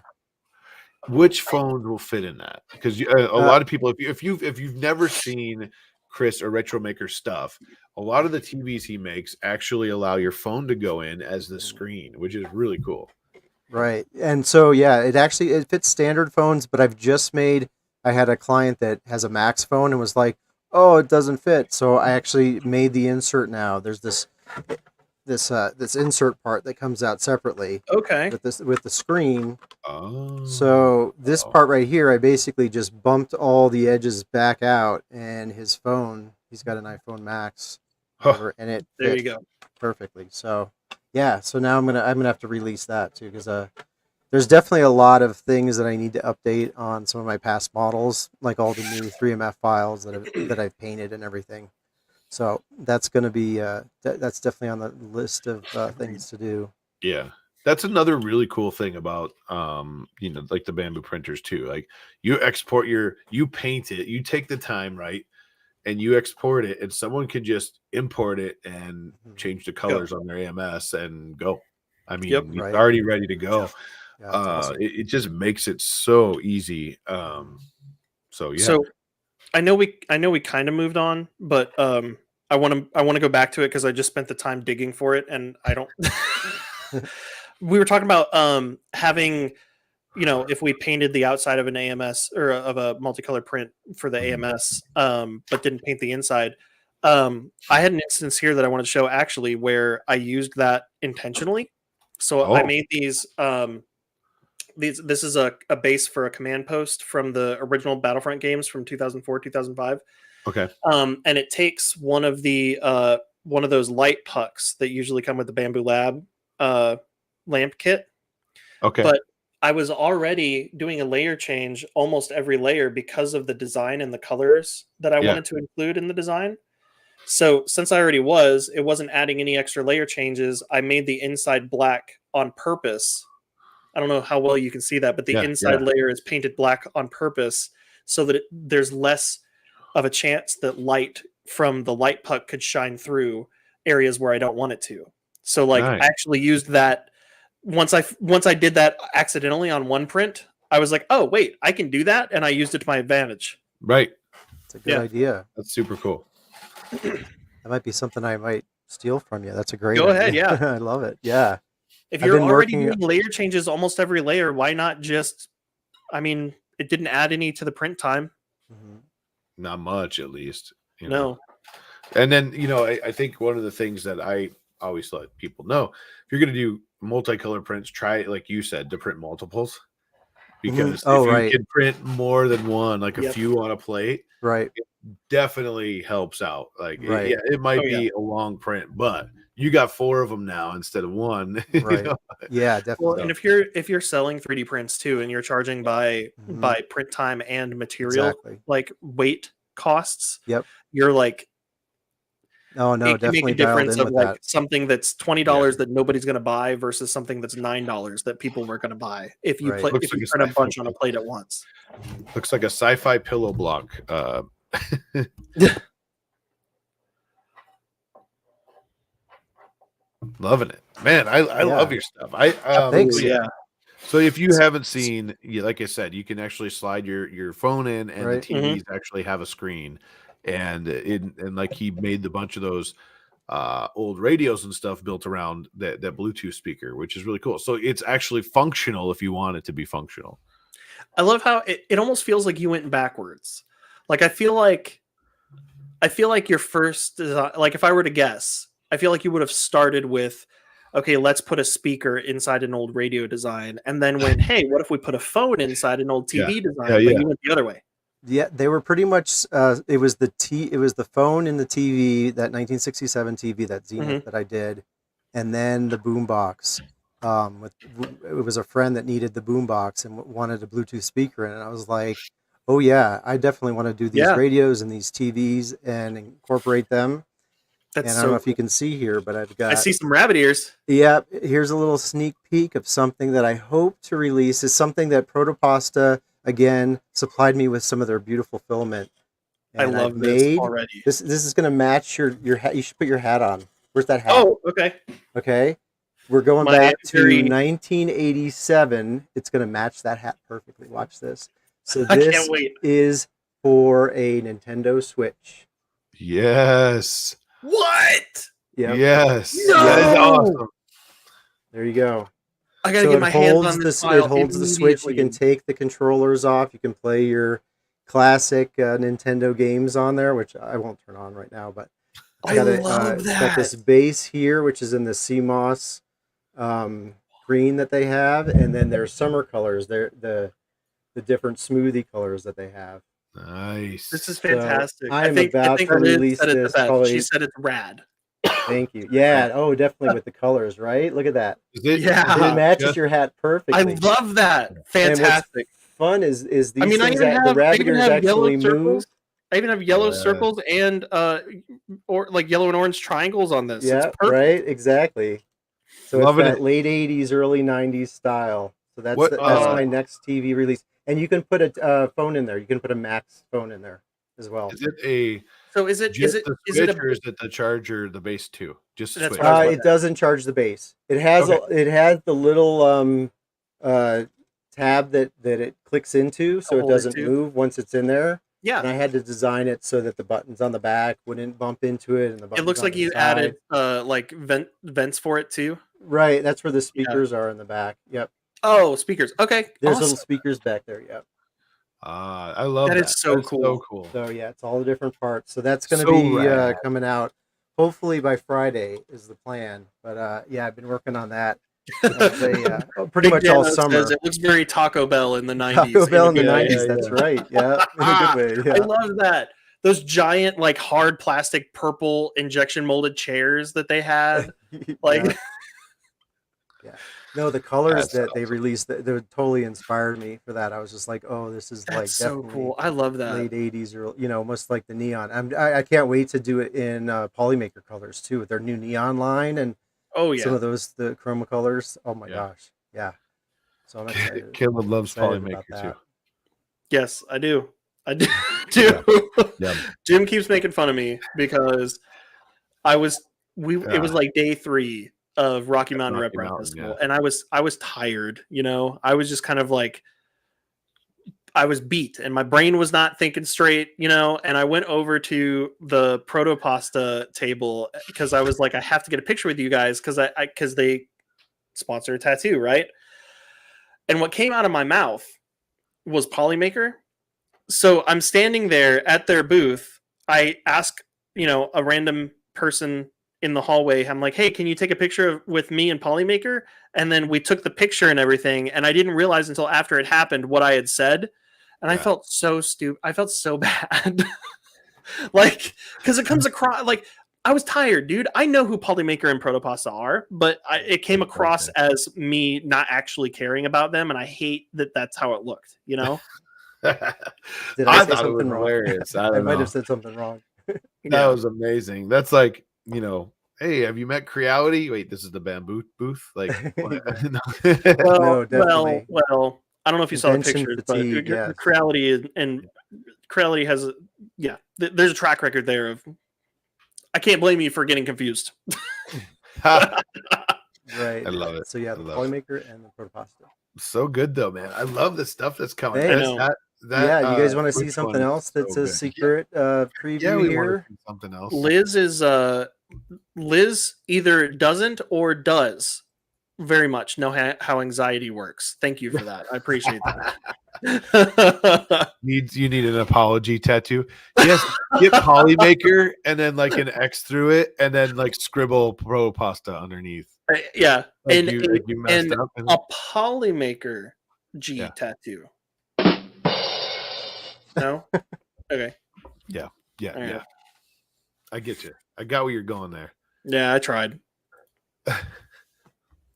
which phones will fit in that? Because a lot of people, if you've never seen Chris or RetroMaker stuff, a lot of the TVs he makes actually allow your phone to go in as the screen, which is really cool. Right. And so yeah, it fits standard phones, but I had a client that has a Max phone and was like, "Oh, it doesn't fit." So I actually made the insert now. There's this insert part that comes out separately Okay. with the screen. Oh, So this part right here, I basically just bumped all the edges back out, and he's got an iPhone Max, whatever, and it There fit you go. perfectly. So yeah, so now I'm gonna have to release that too because there's definitely a lot of things that I need to update on some of my past models, like all the new 3MF files that I've painted and everything. So that's gonna be that's definitely on the list of things to do. yeah. That's another really cool thing about like the bamboo printers too. Like you paint it, you take the time, right? And you export it, and someone can just import it and change the colors on their AMS and go. I mean, Yep. it's Right. already ready to go. Yeah, that's awesome. It just makes it so easy. So yeah. So I know we kind of moved on, but I want to go back to it because I just spent the time digging for it, and I don't. We were talking about having, if we painted the outside of an AMS or of a multicolor print for the AMS, but didn't paint the inside. I had an instance here that I wanted to show actually where I used that intentionally. So I made these. This is a base for a command post from the original Battlefront games from 2004, 2005. Okay. And it takes one of those light pucks that usually come with the Bamboo Lab lamp kit. Okay. But I was already doing a layer change almost every layer because of the design and the colors that I wanted to include in the design. So since I already it wasn't adding any extra layer changes. I made the inside black on purpose. I don't know how well you can see that, but the inside layer is painted black on purpose so that there's less of a chance that light from the light puck could shine through areas where I don't want it to. So like I actually used that once I did that accidentally on one print, I was like, oh wait, I can do that, and I used it to my advantage. Right. It's a good idea. That's super cool. That might be something I might steal from you. That's a great Go idea. ahead, yeah. I love it. Yeah. If you're already doing layer changes almost every layer, why not just, I mean, it didn't add any to the print time. Not much, at least. No. And then, I think one of the things that I always let people know, if you're going to do multicolor prints, try, like you said, to print multiples. Because if you can print more than one, like a few on a plate, right, it definitely helps out. Like, it might be a long print, but you got 4 of them now instead of 1. Right. Yeah, definitely. Well, and if you're selling 3D prints too, and you're charging by print time and material, like weight costs, you're like, oh no, it can definitely make a difference dialed in of with like that. something that's $20 that nobody's going to buy versus something that's $9 that people were going to buy if you print a bunch on a plate at once. Looks like a sci-fi pillow block. Loving it, man. I love your stuff. Thanks. So if you haven't seen, like I said, you can actually slide your phone in, and the TVs actually have a screen, and like he made the bunch of those old radios and stuff built around that Bluetooth speaker, which is really cool. So it's actually functional if you want it to be functional. I love how it almost feels like you went backwards. Like I feel like your first design, like if I were to guess, I feel like you would have started with, okay, let's put a speaker inside an old radio design, and then went, hey, what if we put a phone inside an old TV design? But you went the other way. Yeah, they were pretty much. It was the phone in the TV, that 1967 TV, that Zenith that I did, and then the boombox. It was a friend that needed the boombox and wanted a Bluetooth speaker in it. And I was like, oh yeah, I definitely want to do these radios and these TVs and incorporate them. That's and I don't know if you can see here, but I've got. I see some rabbit ears. Yeah, here's a little sneak peek of something that I hope to release. Is something that Protopasta again supplied me with some of their beautiful filament. And I love this already. This is going to match your hat. You should put your hat on. Where's that hat? Oh, okay. Okay. We're going back to 1987. It's going to match that hat perfectly. Watch this. So this is for a Nintendo Switch. Yes. What? Yep. Yes. No! That is awesome. There you go. I gotta get my hands on this file. It holds the Switch. You can take the controllers off. You can play your classic Nintendo games on there, which I won't turn on right now. But I love that. It's got this base here, which is in the CMOS green that they have, and then their summer colors. They're the different smoothie colors that they have. Nice. This is fantastic. So I think about to release this. She said it's rad. Thank you. Yeah. Oh, definitely with the colors, right? Look at that. It matches your hat perfectly. I love that. Fantastic. Fun is these I mean, things that the rabbit ears actually move. I even have yellow circles and or like yellow and orange triangles on this. Yeah, right. Exactly. So Loving it's that late '80s, early '90s style. So that's that's my next TV release. And you can put a phone in there. You can put a Max phone in there as well. Is it a? So is it or is it the charger, the base too? Just the switch. It doesn't charge the base. It has it has the little tab that it clicks into, so it doesn't move once it's in there. Yeah. And I had to design it so that the buttons on the back wouldn't bump into it, and the buttons. It looks like you added like vents for it too. Right, that's where the speakers are in the back. Yep. Oh, speakers. Okay. There's little speakers back there. Yep. I love that. That is so cool. So cool. So yeah, it's all the different parts. So that's going to be coming out hopefully by Friday is the plan. But yeah, I've been working on that. Pretty much all summer. It looks very Taco Bell in the 90s. Taco Bell in the 90s. That's right. Yeah, in a good way. Yeah. I love that. Those giant, like hard plastic purple injection molded chairs that they had. Like, yeah. No, the colors that they released, they totally inspired me for that. I was just like, oh, this is like so cool. I love that. Late 80s or almost like the neon. I can't wait to do it in Polymaker colors too, with their new neon line and some of those the chroma colors. Oh my gosh, yeah. So I'm excited. Caleb loves Polymaker too. Yes, I do. I do. Yeah. Jim keeps making fun of me because it was like day 3 of Rocky Mountain Rep Festival, and I was tired. I was just kind of like, I was beat, and my brain was not thinking straight. And I went over to the Protopasta table because I was like, I have to get a picture with you guys because they sponsor a tattoo, right? And what came out of my mouth was Polymaker. So I'm standing there at their booth. I ask, a random person in the hallway, I'm like, hey, can you take a picture with me and Polymaker? And then we took the picture and everything. And I didn't realize until after it happened what I had said. And I felt so stupid. I felt so bad. Like, because it comes across like I was tired, dude. I know who Polymaker and Protopasta are, but it came across as me not actually caring about them. And I hate that that's how it looked, Did I say something wrong? Hilarious. I might have said something wrong. That was amazing. That's like, hey, have you met Creality? Wait, this is the bamboo booth. Like, well, I don't know if you saw the pictures, but Creality and Creality has, there's a track record there of. I can't blame you for getting confused. Right. I love it. So yeah, the Polymaker and the Protopasta. So good though, man. I love the stuff that's coming. Hey, you guys want to see something else that's a secret preview here? Something else. Liz either doesn't or does very much know how anxiety works. Thank you for that. I appreciate that. You need an apology tattoo. Yes, get Polymaker and then like an X through it, and then like scribble pro pasta underneath. Yeah, Like and you messed up. And a Polymaker G Yeah. tattoo. No, okay. yeah, All right. yeah. I get you. I got where you're going there. Yeah, I tried. All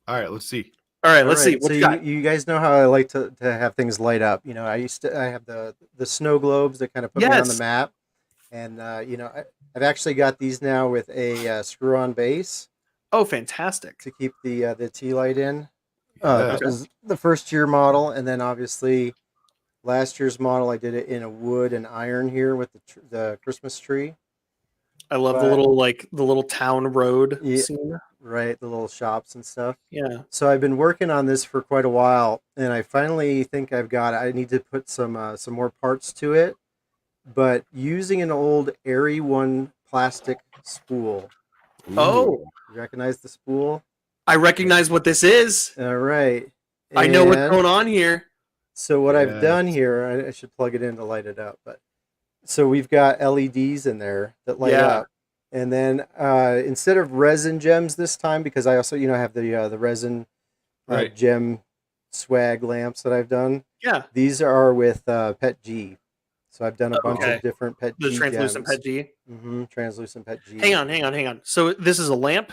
right, let's see. All right, let's see. What So you got? you guys know how I like to have things light up. You know, I have the snow globes that kind of put me on the Yes. map, and you know, I've actually got these now with a screw-on base Oh, fantastic. to keep the tea light in. Yeah. This was the first year model, and then obviously last year's model I did it in a wood and iron here with the Christmas tree. I love But- the little town road Yeah. scene. Right, the little shops and stuff. Yeah. So I've been working on this for quite a while, and I finally think I've got it. I need to put some more parts to it, but using an old Airy One plastic spool. Oh, You recognize the spool? I recognize what this is. All right. I know what's And going on here. So what I've done Yes. here, I should plug it in to light it up, but so we've got LEDs in there that light Yeah. up. And then instead of resin gems this time, because I also, have the resin Right. gem swag lamps that I've done. Yeah. These are with PET G. So I've done a bunch Okay. of different PET The G translucent gems. PET G. Translucent PET G. Hang on. So this is a lamp?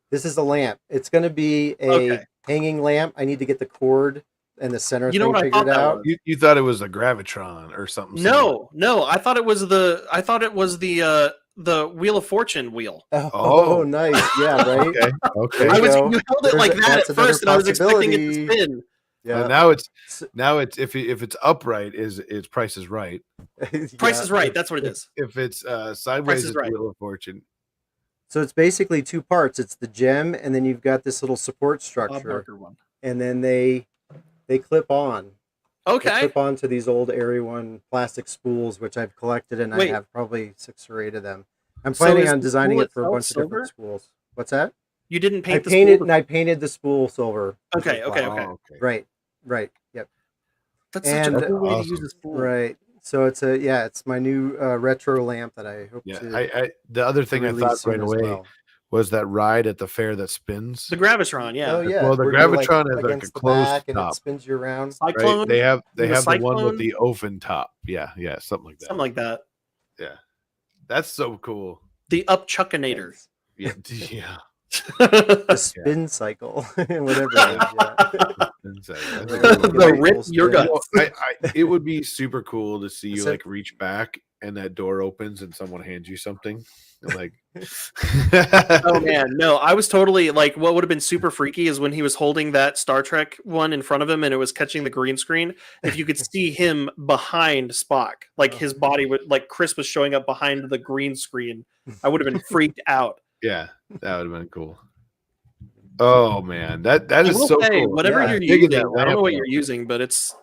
This is a lamp. It's going to be a Okay. hanging lamp. I need to get the cord and the center You know thing what I figured thought that out. was? You thought it was a gravitron or something? similar. No. I thought it was the Wheel of Fortune wheel. Oh, nice. Yeah, right. Okay. Okay. There you go. You held it like that That's at another first, and I was expecting it to possibility. spin. Yeah. Now it's if it's upright it's Price is Right. Price Yeah. is Right. That's what it is. If it's Price sideways, is it's Right. Wheel of Fortune. So it's basically two parts. It's the gem, and then you've got this little support Bob structure, Barker one. and then they clip on. They Okay. clip onto these old Airy One plastic spools, which I've collected, and Wait. I have probably 6 or 8 of them. I'm So planning is on the designing spool it for a itself bunch of different silver? spools. What's that? You didn't I paint the painted spool. and I painted the spool silver. Okay. Oh, okay. Right. Yep. That's such And- a cool way to Awesome. use a spool. Right. So it's my new retro lamp that I hope Yeah. to The other thing I release thought soon right as away well. was that ride at the fair that spins. The Gravitron, yeah. Oh yeah. Well, the where you're, Gravitron has, like, a against the closed back and top. it spins you around. Cyclone. Right? They have The the one Cyclone? with the oven top. Yeah, something like that. Something like that. Yeah. That's so cool. The Upchuckinator. Yeah. Yeah. The spin cycle, whatever it is. Yeah. The rip your Spin. guts. It would be super cool to see you So- like reach back and that door opens and someone hands you something. And, like, Oh man, no! I was totally like, what would have been super freaky is when he was holding that Star Trek one in front of him, and it was catching the green screen. If you could see him behind Spock, like his body would, like Chris was showing up behind the green screen, I would have been freaked out. Yeah, that would have been cool. Oh man, that I is will so say, cool. whatever Yeah. you're Digging using, that I don't know lamp, what though. you're using, but it's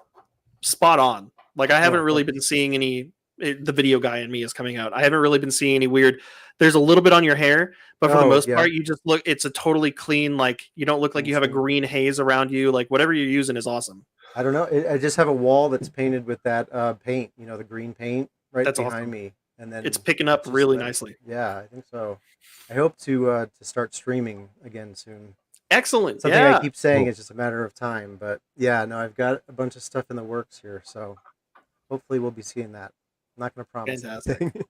spot on. Like I haven't really been seeing any. The video guy in me is coming out. I haven't really been seeing any weird. There's a little bit on your hair, but for the Oh, most yeah. part, you just look. It's a totally clean. Like you don't look like you have a green haze around you. Like whatever you're using is awesome. I don't know. I just have a wall that's painted with that paint. The green paint right That's behind awesome. me, and then It's picking up just really let- nicely. Yeah, I think so. I hope to start streaming again soon. Excellent. Something Yeah. I keep saying Cool. it's just a matter of time. But yeah, no, I've got a bunch of stuff in the works here, so hopefully we'll be seeing that. I'm not going to promise Fantastic. anything.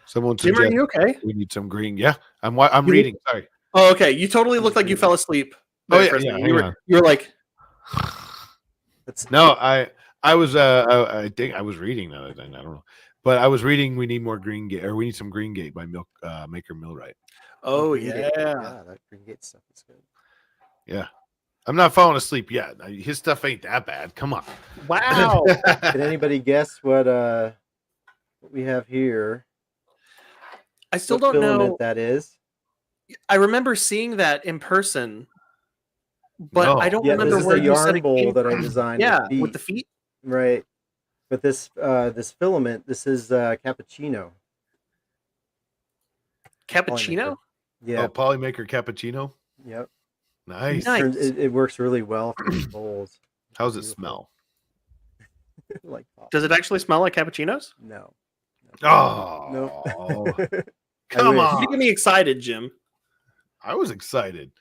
Someone Jim, are suggested you okay? we need some green. Yeah, I'm You- reading. Sorry. Oh, okay. You totally look like you fell asleep. Oh, there yeah, for a yeah, second. hang You were on. you were like, No, I was I think I was reading the other thing. I don't know, but I was reading. We need more Green Gate, or we need some Green Gate by Maker Millwright. oh Green Gate. yeah. Yeah, that Green Gate stuff is good. Yeah, I'm not falling asleep yet. His stuff ain't that bad. Come on. Wow. Can anybody guess what we have here? I still What don't filament know. that is. I remember seeing that in person, but No. I don't Yeah, remember this is where a you said yarn it bowl came that I from. designed. Yeah, feet. with the feet. Right. But this filament, this is cappuccino. Cappuccino. Yeah. Oh, Polymaker cappuccino. Yep. Nice. Nice. It works really well for these bowls. How's it Beautiful. smell? Like coffee. Does it actually smell like cappuccinos? No. Oh, Nope. come wish. You on. get me excited, Jim. I was excited.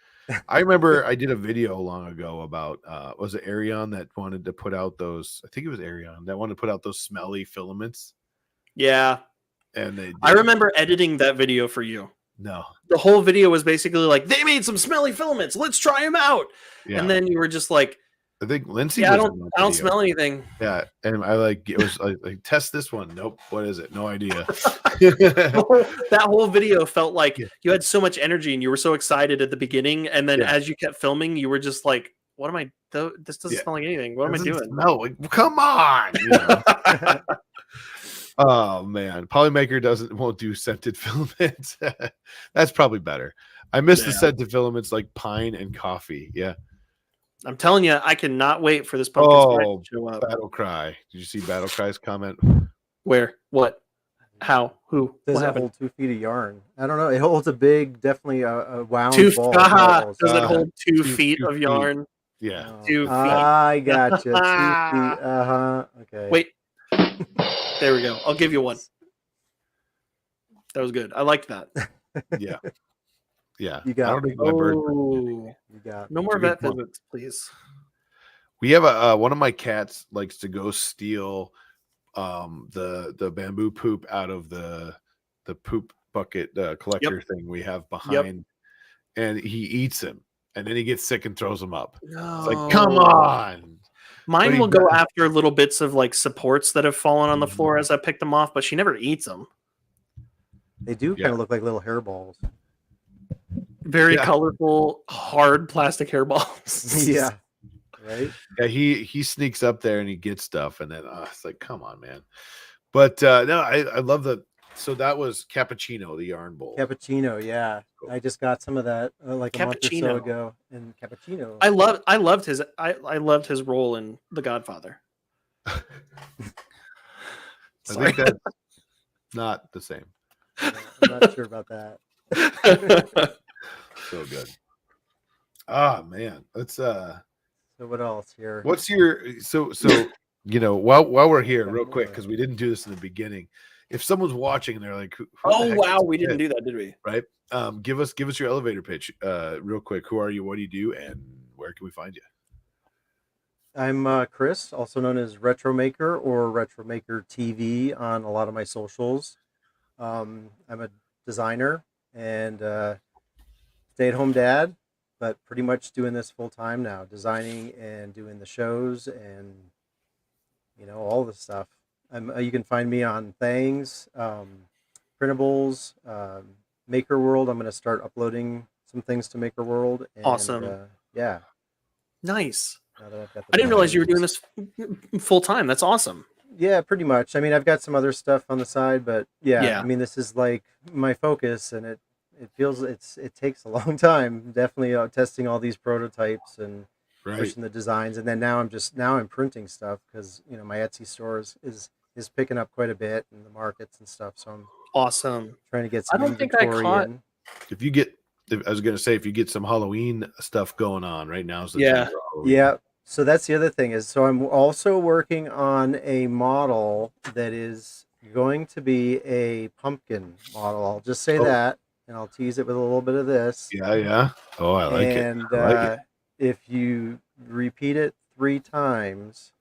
I remember I did a video long ago about was it Arion that wanted to put out those? I think it was Arion that wanted to put out those smelly filaments, Yeah. and they I did. remember editing that video for you. No, The whole video was basically like, they made some smelly filaments. Let's try them out. yeah. And then you were just like, I think Lindsay yeah, was in that I don't video. smell anything. Yeah, and I like it was like test this one. Nope, what is it? No idea. That whole video felt like Yeah. you had so much energy and you were so excited at the beginning. And then Yeah. as you kept filming, you were just like, what am I? This doesn't Yeah. smell like anything. What am I Doesn't doing? smell like, come on. You know? Oh man, Polymaker won't do scented filaments. That's probably better. I miss the Yeah. scented filaments like pine and coffee. Yeah. I'm telling you, I cannot wait for this pumpkin spice Oh, to show up. Battle Cry. Did you see Battle Cry's comment? Where? What? How? Who? Does What it happened? hold 2 feet of yarn? I don't know. It holds a big, definitely a wound Two. ball. Does it Uh, hold 2 2 feet of feet. yarn? Yeah. Oh, 2 feet. I gotcha. 2 feet. Okay. Wait. There we go. I'll give you one. That was good. I liked that. Yeah. Yeah. You got I don't me. think my bird. Oh, You got no me. more It's a good vet point. visits, please. We have a one of my cats likes to go steal the bamboo poop out of the poop bucket collector thing we have behind, and he eats him, and then he gets sick and throws them up. No. It's like, come on. But Mine he will go does. after little bits of like supports that have fallen on the Mhm. floor as I pick them off, but she never eats them. They do Yeah. kind of look like little hairballs. Very Yeah. colorful, hard plastic hairballs. Yeah. Right? Yeah, he sneaks up there and he gets stuff, and then it's like, come on, man. But no, I love the. So that was cappuccino, the yarn bowl. Cappuccino, yeah. Cool. I just got some of that like a month or so Cappuccino. ago. And cappuccino. I loved his role in The Godfather. I Sorry. think that's not the same. I'm not sure about that. So good. Ah man, let's So what else here? what's your so you know while we're here Yeah, real quick, more. because we didn't do this in the beginning. If someone's watching and they're like, who the Oh heck wow, is we didn't this? do that, did we? Right? Give us your elevator pitch real quick. Who are you? What do you do? And where can we find you? I'm Chris, also known as RetroMaker or RetroMaker TV on a lot of my socials. I'm a designer and stay-at-home dad, but pretty much doing this full time now, designing and doing the shows and all the stuff. You can find me on Things, Printables, Maker World. I'm going to start uploading some things to Maker World. And, Awesome. Yeah. Nice. Now that I've got the I didn't realize you were doing plans. this full time. That's awesome. Yeah, pretty much. I mean, I've got some other stuff on the side, but yeah, Yeah. I mean, this is like my focus, and it feels it takes a long time. Definitely testing all these prototypes and Right. pushing the designs, and then now I'm printing stuff because my Etsy store is picking up quite a bit in the markets and stuff. So I'm Awesome. trying to get I some don't think I inventory caught- in. If you get, I was gonna say, if you get some Halloween stuff going on right now, is the Yeah. time for Halloween. Yeah. So that's the other thing is, so I'm also working on a model that is going to be a pumpkin model. I'll just say Oh. that, and I'll tease it with a little bit of this. Yeah. Oh, I like And it. I like it. if you repeat it 3 times,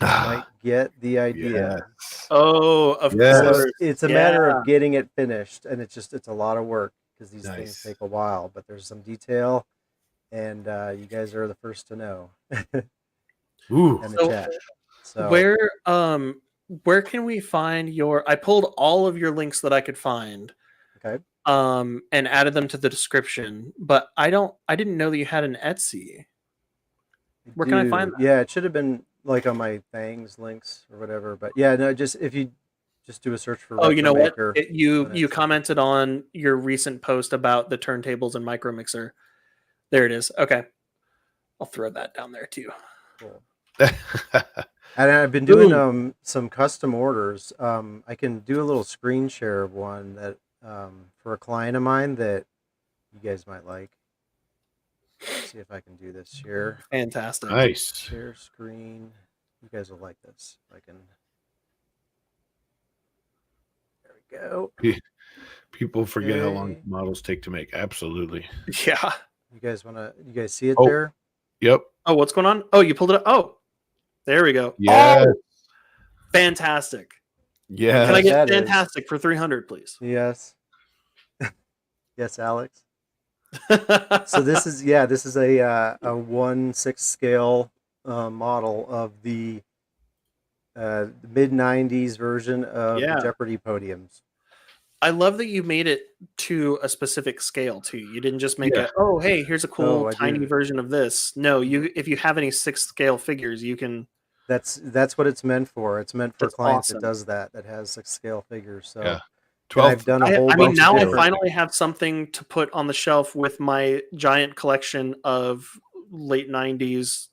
you Ah, might get the idea. yes. Oh, of Yes. So course. it's a matter Yeah. of getting it finished, and it's a lot of work because these Nice. things take a while. But there's some detail, and you guys are the first to know Ooh. in the So, chat. So where can we find your? I pulled all of your links that I could find, okay. and added them to the description. But I didn't know that you had an Etsy. Where can I find that? Yeah, it should have been like on my Thangs links or whatever. But yeah, no, just if you just do a search for. Oh, you know what? RetroMaker You on Etsy. commented on your recent post about the turntables and micro mixer. There it is. Okay, I'll throw that down there too. Cool. And I've been doing Boom. some custom orders. I can do a little screen share of one that for a client of mine that you guys might like. Let's see if I can do this. Share Fantastic. Nice. screen. You guys will like this. I can. There we go. People forget how long Okay. models take to make. Absolutely. Yeah. You guys see it Oh. there? Yep. Oh, what's going on? Oh, you pulled it up. Oh, there we go. Yes. Oh, fantastic. Yeah. Can I get That is- fantastic for 300, please? Yes. Yes, Alex. So this is a 1/6 scale model of the mid '90s version of Yeah. the Jeopardy podiums. I love that you made it to a specific scale too. You didn't just make Yeah. hey, here's a cool I tiny do. version of this. No, if you have any 6 scale figures, you can. That's what it's meant for. It's meant for That's clients awesome. that does that has 6 scale figures. So Yeah. and 12. I've done a whole I mean, bunch now of I different. finally have something to put on the shelf with my giant collection of late 90s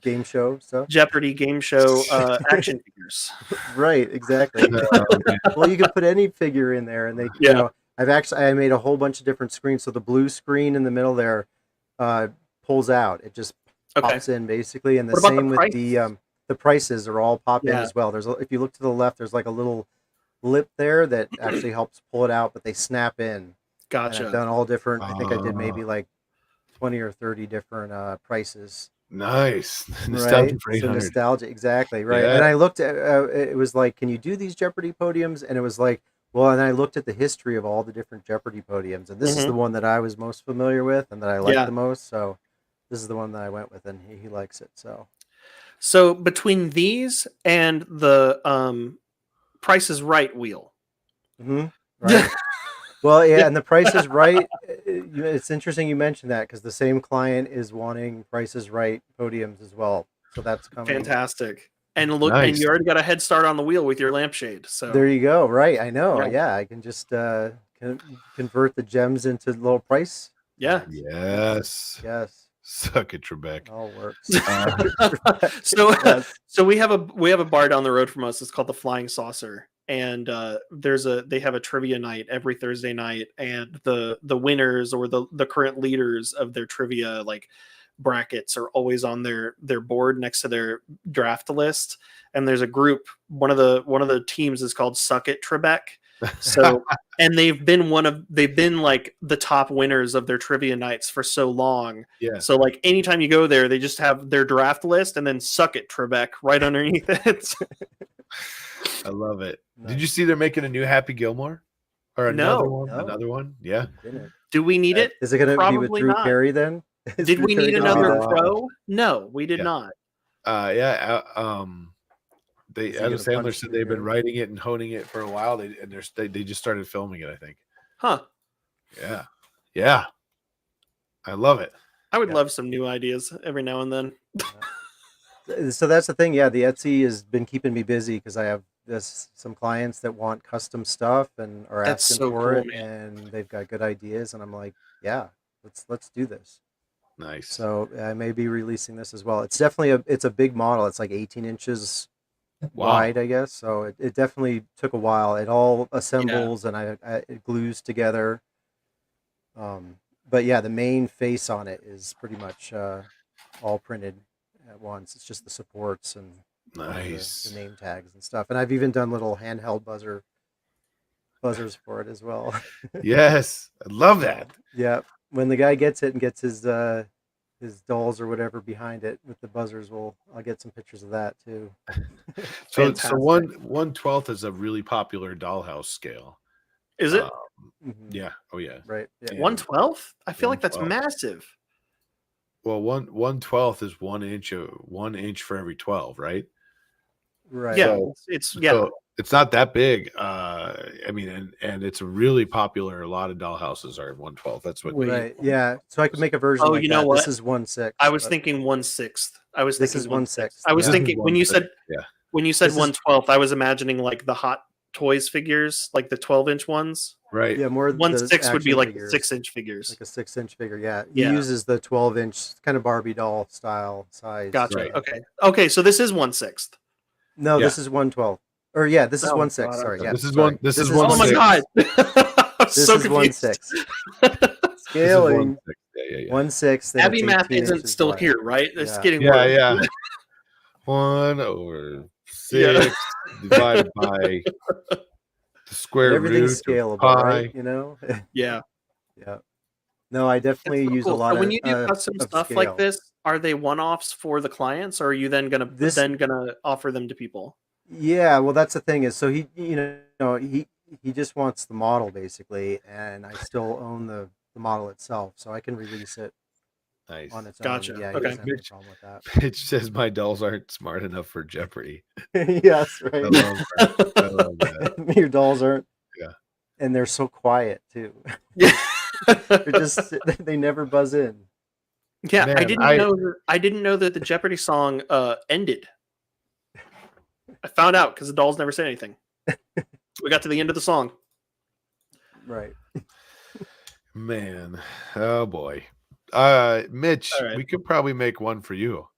game show stuff. Jeopardy game show action figures. Right, exactly. Oh, man. Well, you can put any figure in there, and they, Yeah. I made a whole bunch of different screens. So the blue screen in the middle there pulls out. It just Okay. pops in basically, and the What about the same with price? the prices are all pop in Yeah. as well. If you look to the left, there's like a little lip there that actually helps pull it out, but they snap in. And Gotcha. I've done all different. I think I did Ah. maybe like 20 or 30 different prices. Nice. Right, Nostalgia for so 800. nostalgia, exactly right. Yeah. And I looked at it was like, can you do these Jeopardy podiums? And it was like, well, and I looked at the history of all the different Jeopardy podiums, and this is the one that I was most familiar with and that I liked Yeah. the most. So this is the one that I went with, and he likes it. So between these and the Price is Right wheel. Right. Well, yeah, and the Price is Right. It's interesting you mentioned that because the same client is wanting Price is Right podiums as well. So that's coming. Fantastic. And look, Nice. and you already got a head start on the wheel with your lampshade. So There you go. Right, I know. Yeah. Yeah, I can just convert the gems into little price. yeah. Yes. Yes, Suck it, Trebek. it all works. So Yes. so we have a bar down the road from us. It's called the Flying Saucer, and they have a trivia night every Thursday night, and the winners or the current leaders of their trivia like brackets are always on their board next to their draft list. And there's a group. One of the teams is called Suck It Trebek. So and they've been like the top winners of their trivia nights for so long. Yeah. So like anytime you go there, they just have their draft list and then Suck It Trebek right underneath it. I love it. Nice. Did you see they're making a new Happy Gilmore? Or another No. one? No. Another one? Yeah. Didn't. Do we need it? Is it going to be with Probably Drew not. Carey then? Is Did Drew we Carey need gonna be another the- pro? No, we did Yeah. not. Yeah. Is he Adam gonna Sandler punch said Drew they've been Carey? writing it and honing it for a while. They just started filming it, I think. Huh. Yeah. Yeah. I love it. I would Yeah. love some new ideas every now and then. So that's the thing. Yeah, the Etsy has been keeping me busy because I have some clients that want custom stuff and are That's asking so for cool, it, man. and they've got good ideas, and I'm like, yeah, let's do this. Nice. So I may be releasing this as well. It's definitely it's a big model. It's like 18 inches Wow. wide, I guess. So it definitely took a while. It all assembles and it glues together. But yeah, the main face on it is pretty much all printed at once. It's just the supports and Nice. the name tags and stuff. And I've even done little handheld buzzers for it as well. Yes. I love that. Yeah, when the guy gets it and gets his dolls or whatever behind it with the buzzers, I'll get some pictures of that too. So Fantastic. 1/12 is a really popular dollhouse scale. Is it Mhm. Yeah. Oh yeah. Right. Yeah. Yeah. 1/12? I feel like that's 1/12. massive. Well, 1/12 is 1 inch for every 12, right? Right. Yeah, So- it's So it's not that big. I mean, and it's really popular. A lot of dollhouses are 1/12. That's what. Wait. Right. Yeah. So I could make a version Oh, like you know that. what? This is 1/6. I was but thinking 1/6. I was This thinking is 1/6. 1/6. I was Yeah. thinking when you said Yeah. This is- 1/12, I was imagining like the Hot Toys figures, like the 12-inch ones. Right. Yeah, more 1/6 would be action like figures, 6-inch figures. like a 6-inch figure. Yeah. He Yeah. uses the 12-inch kind of Barbie doll style size. Gotcha. Right. Okay. So this is 1/6. No, Yeah. this is 1/12. Or yeah, this is Oh, 1/6. God, Sorry. okay. Yeah. This is sorry. one- this is Oh my 1/6. god. I'm This so is confused. 1/6. This is Scaling 1/6. Yeah. 1/6. then Abby it's Math 18 isn't inches still wide. here, right? It's Yeah. getting Yeah. worse. Yeah. 1/6 Yeah. divided by the But square everything's root of scalable, right? pi. You know? Yeah. Yeah. No, I It's definitely so use a cool. So lot when you do custom of stuff like scale. this, are they one-offs for the clients, or are you This, gonna offer them to people? yeah, well, that's the thing is, so he just wants the model basically, and I still own the model itself, so I can release it on Nice. its own. Gotcha. Yeah, he Okay. doesn't have any Mitch, problem with that. Mitch says my dolls aren't smart enough for Jeopardy. Yes, I right. love that. I love that. Your dolls aren't, Yeah. and they're so quiet too. Yeah. They're just they never buzz in. Yeah, Man, I I didn't know that the Jeopardy song ended. I found out because the dolls never said anything. We got to the end of the song. Right. man, oh boy. Mitch, All right. we could probably make one for you.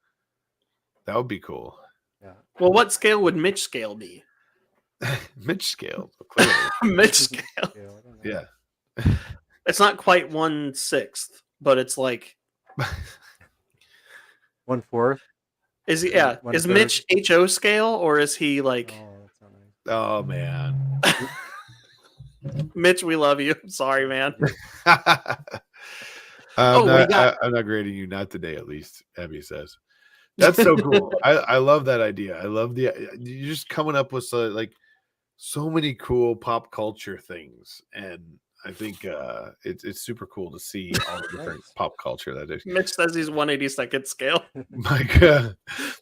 That would be cool. Yeah. Well, what scale would Mitch scale be? Mitch scale, clearly. Mitch This is scale. scale, I don't know. Yeah. It's not quite 1/6, but it's like 1/4. is he? One- Yeah, one is third. Mitch HO scale or is he like Oh, that's not nice. Oh man. Mitch? We love you. Sorry, man. I'm Oh, we not. got- I'm not grading you. Not today, at least. Abby says. That's so cool. I love that idea. I love the. You're just coming up with like so many cool pop culture things, and I think it's super cool to see all the different Nice. pop culture that is. Mitch says he's 1/82nd scale. Micro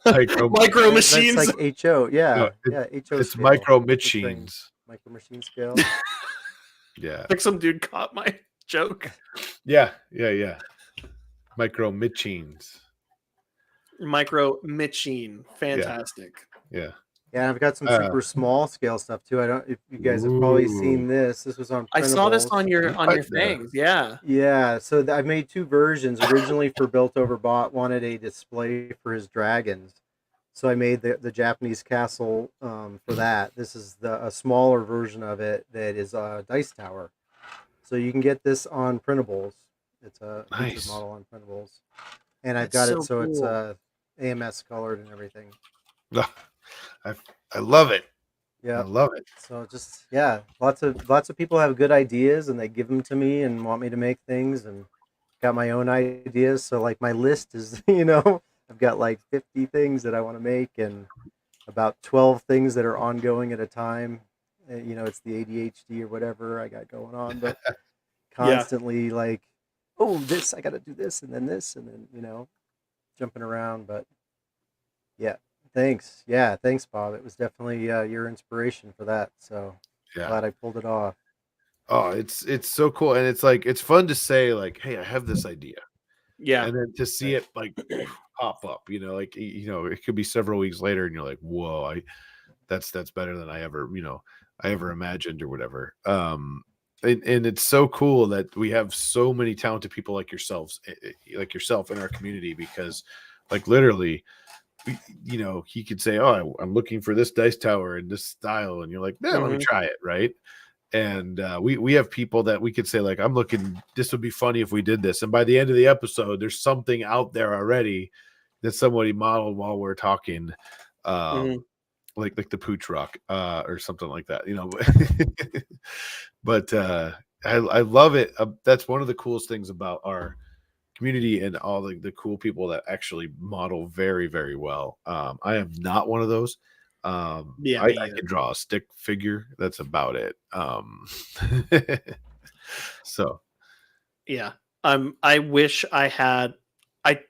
Micro That's machines. like HO. Yeah. No, Yeah. HO it's scale. micro With the machines. Micro machine scale. Yeah, Like some dude caught my joke. yeah. Micro machines. Micro machine. Fantastic. Yeah. Yeah, I've got some Uh, super small scale stuff too. I don't. If you guys have probably seen Ooh. this. This was on. I saw this printables. on your What the- things. Yeah. Yeah, so I've made two versions. Originally for Built Over Bot wanted a display for his dragons, so I made the Japanese castle for that. This is a smaller version of it that is a dice tower. So you can get this on printables. It's a featured Nice. model on printables, and I've That's got it so so it's cool. AMS colored and everything. I love it. I Yeah. love it. So just yeah, lots of people have good ideas and they give them to me and want me to make things and got my own ideas. So like my list is I've got like 50 things that I want to make and about 12 things that are ongoing at a time. It's the ADHD or whatever I got going on, but Yeah. constantly like, oh, this I got to do this and then jumping around. But yeah, thanks. Yeah, thanks, Bob. It was definitely your inspiration for that. So Yeah. glad I pulled it off. Oh, it's so cool, and it's like it's fun to say like, "Hey, I have this idea," Yeah. and then to see it like pop up. Like it could be several weeks later, and you're like, "Whoa, that's better than I ever imagined or whatever." And it's so cool that we have so many talented people like yourselves, like yourself in our community, because like literally. He could say, "Oh, I'm looking for this dice tower in this style," and you're like, "Yeah, let me try it," right? And we have people that we could say like, "I'm looking. This would be funny if we did this." And by the end of the episode, there's something out there already that somebody modeled while we're talking, like the pooch rock or something like that, But I love it. That's one of the coolest things about our community and all the cool people that actually model very, very well. I am not one of those. Yeah, I me can either. draw a stick figure. That's about it. So Yeah. I wish I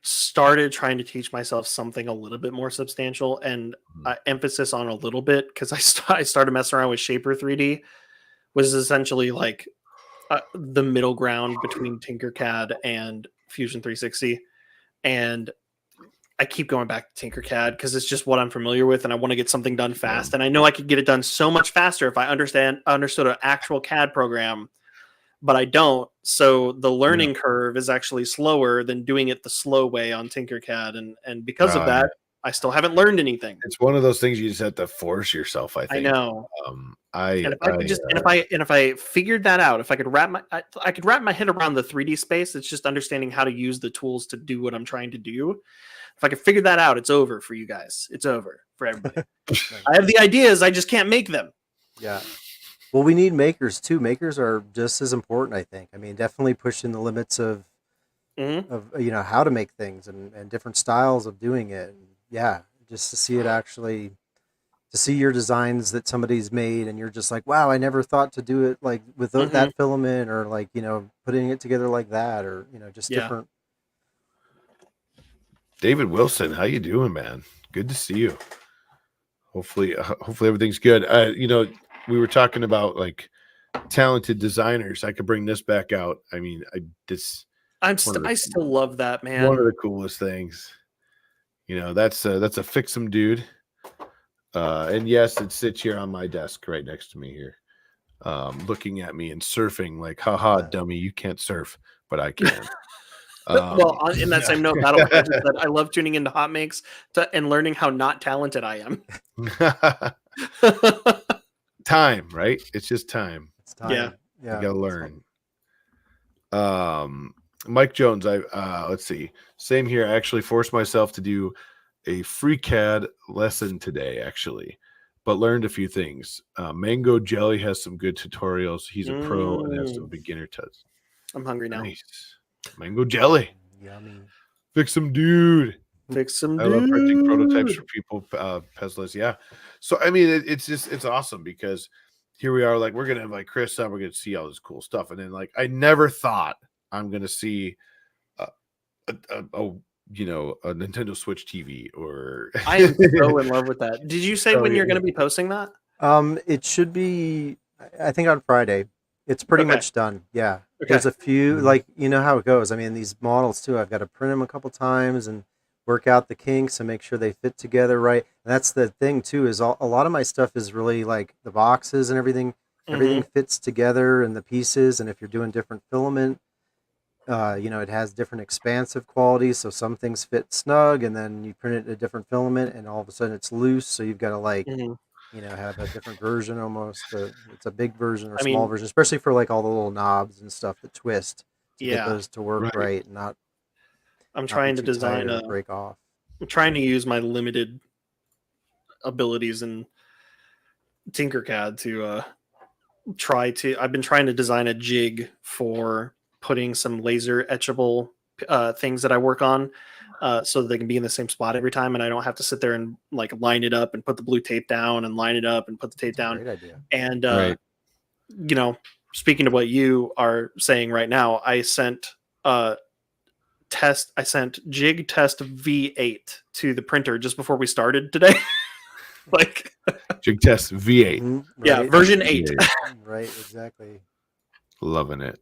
started trying to teach myself something a little bit more substantial and emphasis on a little bit because I started messing around with Shaper 3D, which is essentially like the middle ground between Tinkercad and Fusion 360. And I keep going back to Tinkercad because it's just what I'm familiar with and I want to get something done fast. And I know I could get it done so much faster if I understood an actual CAD program, but I don't. So the learning curve is actually slower than doing it the slow way on Tinkercad. And because of that, I still haven't learned anything. it's one of those things you just have to force yourself, I think. I know. And if I figured that out, if I could wrap my head around the 3D space, it's just understanding how to use the tools to do what I'm trying to do. If I can figure that out, it's over for you guys. It's over for everybody. I have the ideas, I just can't make them. Yeah. Well, we need makers too. Makers are just as important, I think. I mean, definitely pushing the limits of Mhm. how to make things and different styles of doing it. And yeah, just to see it actually, to see your designs that somebody's made, and you're just like, wow, I never thought to do it like with Mhm. that filament, or like putting it together like that, or just Yeah. different. David Wilson, how you doing, man? Good to see you. Hopefully everything's good. We were talking about like talented designers. I could bring this back out. I mean, I still love that, man. one of the coolest things. That's a Fix'em dude. And yes, it sits here on my desk right next to me here, looking at me and surfing like, haha, dummy, you can't surf, but I can. Well, in that same note, Battle Cry just said, I love tuning into hot makes and learning how not talented I am. Time, right? It's just time. It's time. Yeah. Yeah. You gotta learn. Mike Jones, let's see. Same here. I actually forced myself to do a free CAD lesson today, actually, but learned a few things. Mango Jelly has some good tutorials. He's a pro and has some beginner tuts. I'm hungry now. Nice. Mango Jelly. Yummy. Fix some dude. Fix some I love printing prototypes for people, Peslas. Yeah. So, I mean, it's awesome because here we are, like, we're going to invite Chris on. We're going to see all this cool stuff. And then, like, I never thought I'm going to see a Nintendo Switch TV or. I am so in love with that. Did you say when you're going to be posting that? It should be, I think, on Friday. It's pretty much done. Yeah. Okay. There's a few, like, you know how it goes. I mean, these models too, I've got to print them a couple times and work out the kinks and make sure they fit together right. And that's the thing too, is a lot of my stuff is really like the boxes and everything. Everything fits together and the pieces. And if you're doing different filament, it has different expansive qualities. So some things fit snug, and then you print it a different filament, and all of a sudden it's loose. So you've got to like, have a different version almost. It's a big version or small version, especially for like all the little knobs and stuff that twist to get those to work right and not. I'm trying to design a break off. I'm trying to use my limited abilities in Tinkercad to I've been trying to design a jig for putting some laser etchable things that I work on so that they can be in the same spot every time, and I don't have to sit there and like line it up and put the blue tape down and line it up and put the tape down. Great idea. And speaking to what you are saying right now, I sent jig test V8 to the printer just before we started today. Like jig test V8. Yeah, version 8. Right, exactly. Loving it.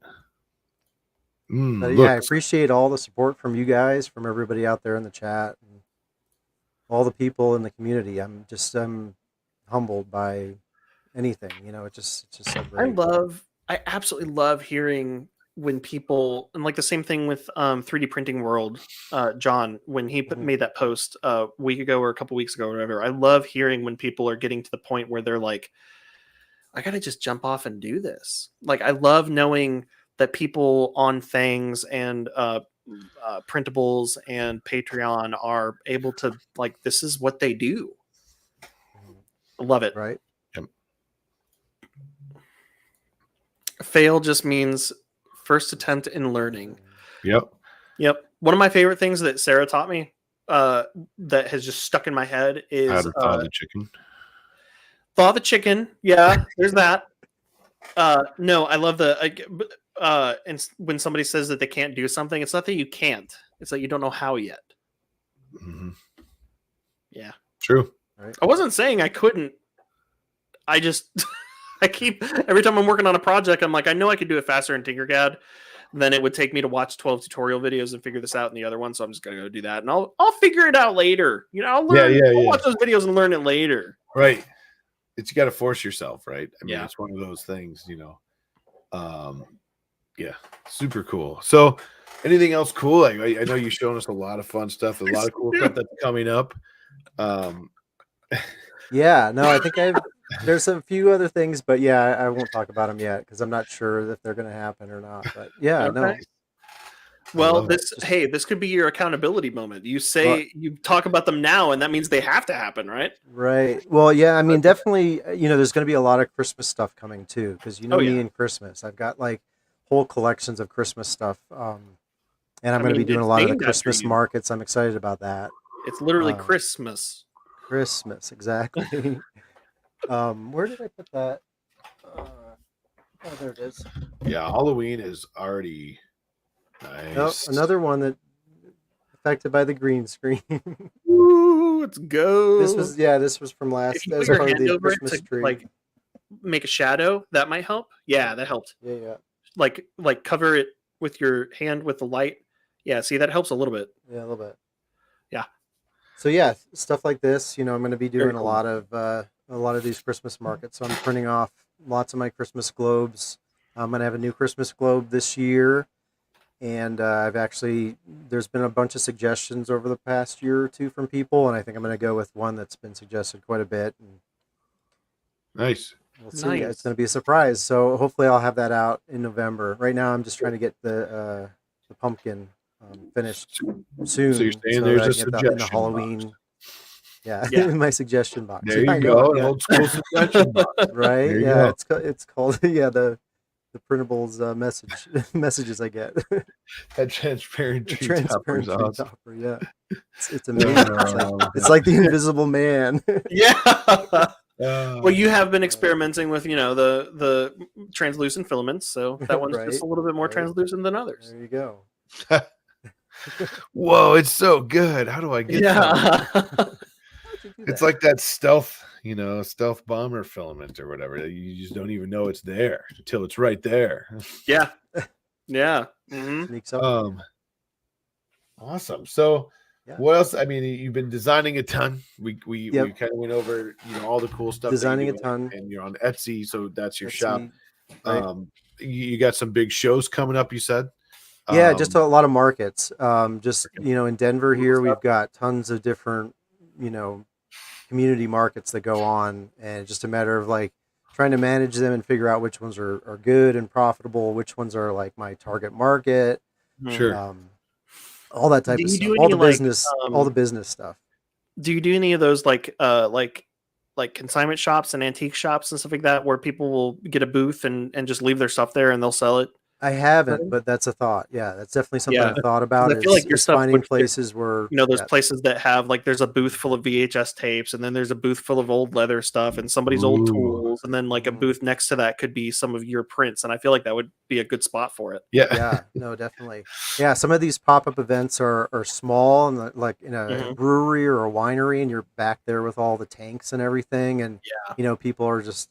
I appreciate all the support from you guys, from everybody out there in the chat, and all the people in the community. I'm humbled by anything. It's just so great. I absolutely love hearing when people, and like the same thing with 3D Printing World, John, when he made that post a week ago or a couple weeks ago or whatever. I love hearing when people are getting to the point where they're like, I gotta just jump off and do this. Like, I love knowing that people on things and printables and Patreon are able to, like, this is what they do. I love it. Right. Yep. Fail just means first attempt in learning. Yep. One of my favorite things that Sarah taught me that has just stuck in my head is how to thaw the chicken. Thaw the chicken. Yeah, there's that. No, I love and when somebody says that they can't do something, it's not that you can't. It's that you don't know how yet. Mm-hmm. Yeah. True. Right. I wasn't saying I couldn't. I just every time I'm working on a project, I'm like, I know I could do it faster in Tinkercad than it would take me to watch 12 tutorial videos and figure this out in the other one. So I'm just gonna go do that, and I'll figure it out later. I'll learn. I'll watch those videos and learn it later. Right. You got to force yourself, right? I mean, it's one of those things, Yeah, super cool. So, anything else cool? I know you've shown us a lot of fun stuff, a lot of cool stuff that's coming up. Yeah, no, I think there's a few other things, but I won't talk about them yet because I'm not sure if they're going to happen or not. But yeah, no. Well, love it. this could be your accountability moment. You Well, say you talk about them now, and that means they have to happen, right? right. Well, yeah. I mean, definitely. There's going to be a lot of Christmas stuff coming too, because Oh me yeah. and Christmas. I've got like whole collections of Christmas stuff, and I'm I going to be mean, doing a it's lot of the named after Christmas you. markets. I'm excited about that. It's literally Um, Christmas. Christmas, exactly. Where did I put that? Oh, there it is. Yeah, Halloween is already Oh, nice. another one that affected by the green screen. Ooh, let's go. This was from If last you put as your part of hand the over it Christmas to tree. like make a shadow, that might help. Yeah, that helped. Yeah. Like cover it with your hand with the light. Yeah, see that helps a little bit. Yeah, a little bit. Yeah. So yeah, stuff like this. I'm going to be Very doing cool. a lot of these Christmas markets. So I'm printing off lots of my Christmas globes. I'm going to have a new Christmas globe this year, and there's been a bunch of suggestions over the past year or two from people, and I think I'm going to go with one that's been suggested quite a bit, and Nice. we'll see. It's Nice. going to be a surprise. So hopefully I'll have that out in November. Right now I'm just trying to get the pumpkin finished So you're soon, saying so that there's I a can get that in the suggestion box. Halloween. Yeah, Yeah. in my suggestion box. There Yeah, I you know. go, an Yeah. old school suggestion box. Right? There you Yeah, go. it's called the printables messages I get. That transparent tree topper Transparent is tree awesome. topper. Yeah, it's amazing. It's Uh, like the Invisible Man. Yeah. Well, you have been Uh, experimenting with, the translucent filaments, so that one's Right, just a little bit more right. translucent than others. There you go. Whoa, it's so good. How do I get some? Yeah. How'd you do It's that? like that stealth bomber filament or whatever. You just don't even know it's there until it's right there. Yeah. Yeah. Hmm. Sneaks up on you. Awesome. So Yeah. what else? I mean, you've been designing a ton. We Yep. kind of went over, all the cool stuff that Designing you a do, ton. and you're on Etsy, so that's your Etsy, shop. right. You got some big shows coming up, you said? Yeah, just a lot of markets. Just freaking in Denver cool here, stuff. we've got tons of different, you know, community markets that go on, and it's just a matter of like trying to manage them and figure out which ones are good and profitable, which ones are like my target market, Sure. all that type Do of you stuff, do all any the business, all the um, business stuff. do you do any of those like consignment shops and antique shops and stuff like that where people will get a booth and just leave their stuff there and they'll sell it? I haven't, but that's a thought. Yeah, that's definitely something Yeah. I've thought 'Cause about. I feel like your Is stuff finding would fit, places where those places that have like there's a booth full of VHS tapes and then there's a booth full of old leather stuff and somebody's old Ooh. tools and then like a booth next to that could be some of your prints and I feel like that would be a good spot for it. Yeah. Yeah, no, definitely. Yeah, some of these pop-up events are small and like in a Mhm. brewery or a winery, and you're back there with all the tanks and everything, and people are just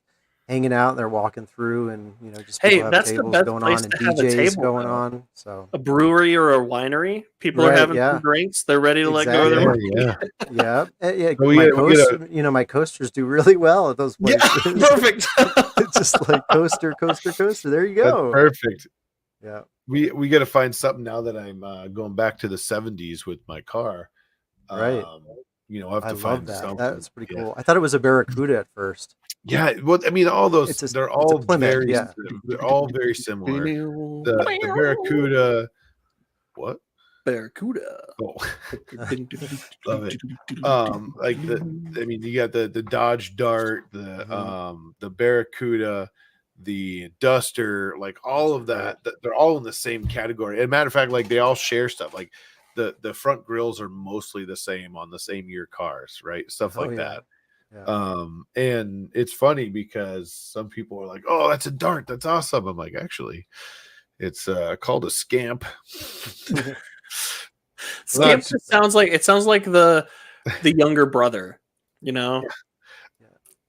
hanging out. They're walking through, and just Hey, people have that's the tables best going place on and to have a DJs table going though. on. So A brewery or a winery, people are right, having yeah, some drinks, they're ready to let go of their exactly. Yeah. money. Yeah. So we My get a my coasters do really well at those Yeah, places. perfect. It's just like coaster. There you that's go. perfect. Yeah. We got to find something now that I'm going back to the 70s with my car. Right. I'll have I to love find that. something. That's pretty Yeah. cool. I thought it was a Barracuda at first. Yeah, well, I mean, all those they're It's a all Plymouth, yeah. they're all very similar. The Barracuda, what? Barracuda. Oh, love it. I mean, you got the Dodge Dart, the Barracuda, the Duster, like all of that. They're all in the same category. As a matter of fact, like they all share stuff. Like the front grills are mostly the same on the same year cars, right? Stuff like that. Yeah. And it's funny because some people are like, "Oh, that's a Dart. That's awesome." I'm like, actually, it's called a Scamp. Scamp just sounds like the younger brother, Yeah.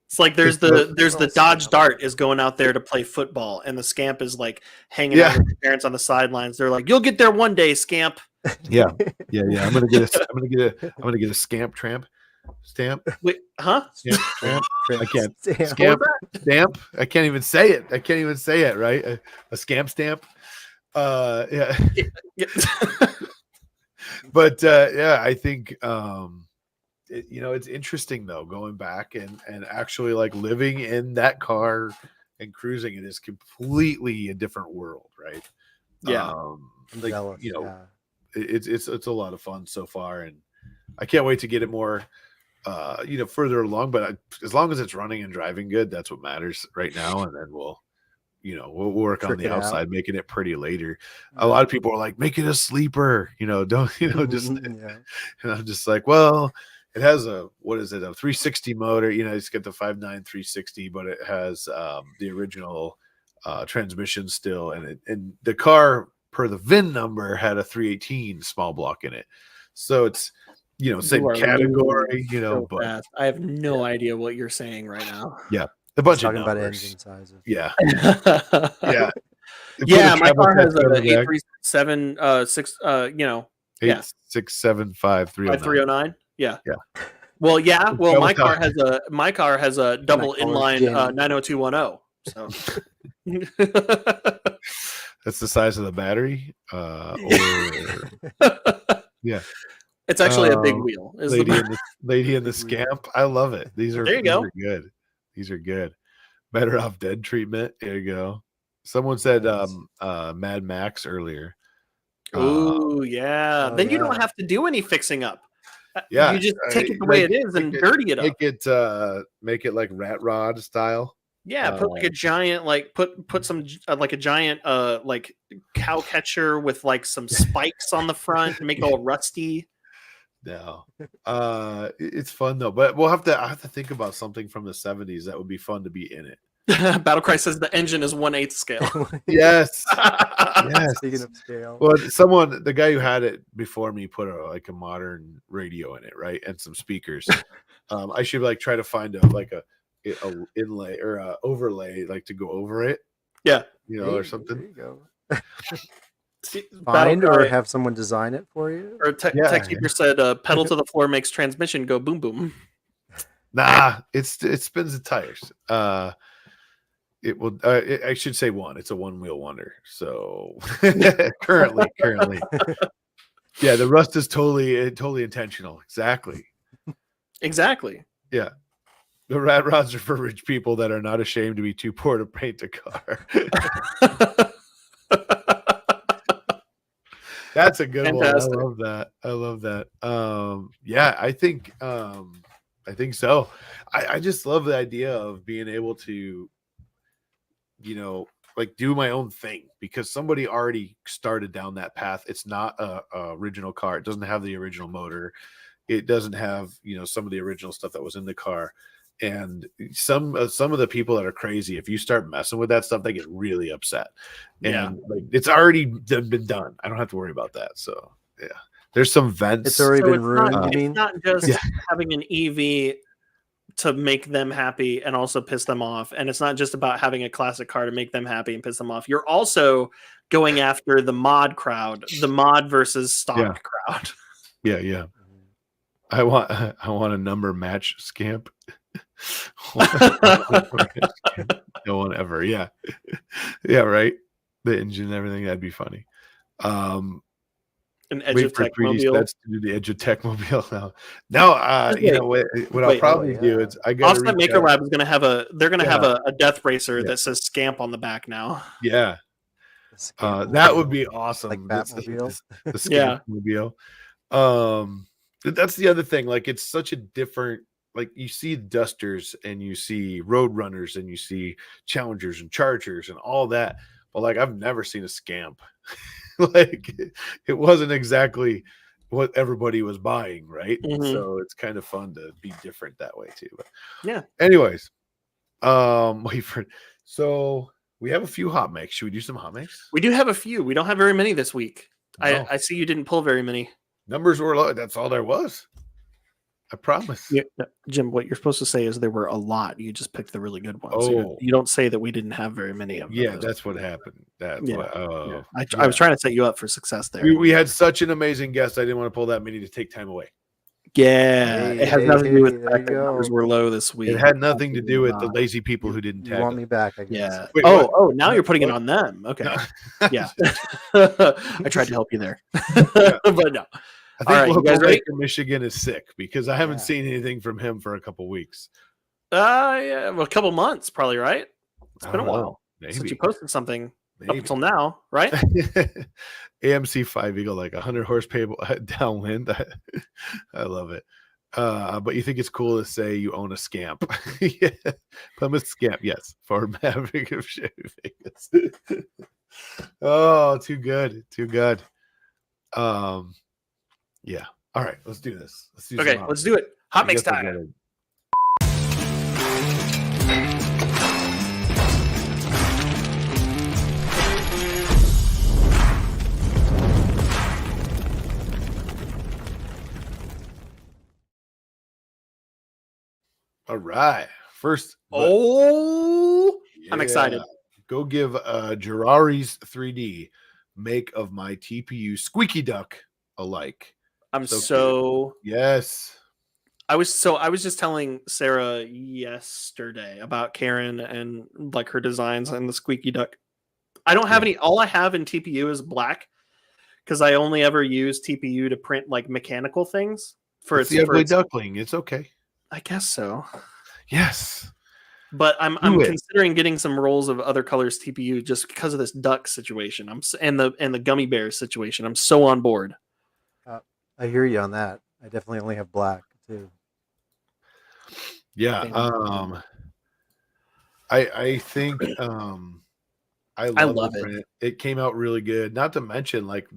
It's like there's the Dodge Dart is going out there to play football, and the Scamp is like hanging out with his parents on the sidelines. They're like, "You'll get there one day, Scamp." Yeah. I'm gonna get a Scamp tramp stamp. Wait, huh? Scamp tramp. I can't. Scamp. Stamp. I can't even say it. Right? A Scamp stamp. Yeah. Yeah. But yeah, I think it's interesting though, going back and actually like living in that car and cruising it is completely a different world, right? Yeah. I'm like jealous. you know, Yeah. it's a lot of fun so far, and I can't wait to get it more further along. But as long as it's running and driving good, that's what matters right now. And then we'll work on Trick the it out. outside, making it pretty later. A lot of people are like, make it a sleeper, don't just. Yeah. And I'm just like, well, it has a 360 motor. It's got the 5.9 360, but it has the original transmission still, and the car per the VIN number had a 318 small block in it, so it's same You are category, moving so but fast. I have no idea what you're saying right now. yeah, a He's bunch of talking about numbers. engine sizes. Yeah, yeah, yeah. They put a my treble car has tester on a the back. 837 6 yeah, 8675309. 5309. Yeah. Yeah. Well, yeah. Well, Treble my car has a double call her inline Jenny. 90210. So That's the size of the battery. Or yeah. it's actually a big wheel. Is Lady the in the scamp. I love it. These are There you go. good. These are good. Better off dead treatment. There you go. Someone said Nice. Mad Max earlier. Oh yeah. Oh, Then you yeah. don't have to do any fixing up. Yeah, You just take it the way it is and dirty it up. Make it like rat rod style. Yeah, put like a giant put some like a giant like cow catcher with like some spikes on the front and make it all rusty. No, it's fun though. But I have to think about something from the 70s that would be fun to be in it. Battlecry says the engine is 1/8 scale. Yes, yes. Speaking of scale. Well, the guy who had it before me put a modern radio in it, right, and some speakers. I should try to find a inlay or a overlay to go over it. Yeah, or something. There you go. Find or have someone design it for you. Or Techkeeper said, "Pedal to the floor makes transmission go boom boom." Nah, it spins the tires. It will. I should say one. It's a one-wheel wonder. So currently, yeah, the rust is totally intentional. Exactly. Yeah. The rat rods are for rich people that are not ashamed to be too poor to paint a car. That's a good Fantastic. one. I love that. Yeah, I think so. I just love the idea of being able to, do my own thing because somebody already started down that path. It's not a original car. It doesn't have the original motor. It doesn't have, some of the original stuff that was in the car. And some of the people that are crazy, if you start messing with that stuff, they get really upset. And it's already been done. I don't have to worry about that. So yeah, there's some vents. It's already been ruined. It's not just having an EV to make them happy and also piss them off, and it's not just about having a classic car to make them happy and piss them off. You're also going after the mod crowd, the mod versus stock crowd. Yeah. I want a number match scamp. No one ever. Yeah, right. The engine and everything, that'd be funny. An Edge of Tech mobile. To do the Edge of Tech mobile now. What I'll probably do is I got Offset Maker Lab is going to have a death racer that says Scamp on the back now. Yeah, that would be awesome. Like Batmobile. The Scamp mobile. That's the other thing. It's such a different. You see Dusters and you see Road Runners and you see Challengers and Chargers and all that, but I've never seen a Scamp. It wasn't exactly what everybody was buying, right? Mm-hmm. So it's kind of fun to be different that way too. But yeah. Anyways, so we have a few hot makes. Should we do some hot makes? We do have a few. We don't have very many this week. No. I see you didn't pull very many. Numbers were low. That's all there was. I promise. Yeah, Jim, what you're supposed to say is there were a lot. You just picked the really good ones. Oh. You don't say that we didn't have very many of them. Yeah, that's what happened. I was trying to set you up for success there. We had such an amazing guest. I didn't want to pull that many to take time away. Yeah, it has nothing to do with the fact that numbers were low this week. It had nothing to do with the lazy people who didn't tag. You want me back? I guess. Yeah. Wait, now you're putting it on them. Okay. No. Yeah. I tried to help you there, but no. I think local Maker Michigan is sick because I haven't seen anything from him for a couple weeks. A couple months probably, right? It's been a while Maybe. since you posted something. up until now, right? AMC 5 Eagle, like 100 horsepower downwind. I love it. But you think it's cool to say you own a Scamp? Yeah, Plymouth Scamp, yes. Ford Maverick of Chevy Vegas. Oh, too good, too good. Yeah. All right, let's do this. Let's do Okay, some let's do it. Hot I mix guess I'll time. get it. All right. First, Oh, I'm excited. Go give Girari's 3D make of my TPU Squeaky Duck a like. I'm So so Yes. I was just telling Sarah yesterday about Karen and like her designs and the squeaky duck. I don't have any. All I have in TPU is black because I only ever use TPU to print like mechanical things for It's the ugly duckling. It's okay. I guess so. Yes. But I'm Do it. considering getting some rolls of other colors TPU just because of this duck situation. And the gummy bear situation. I'm so on board. I hear you on that. I definitely only have black too. Yeah. I think I love it. print. It came out really good. Not to mention, like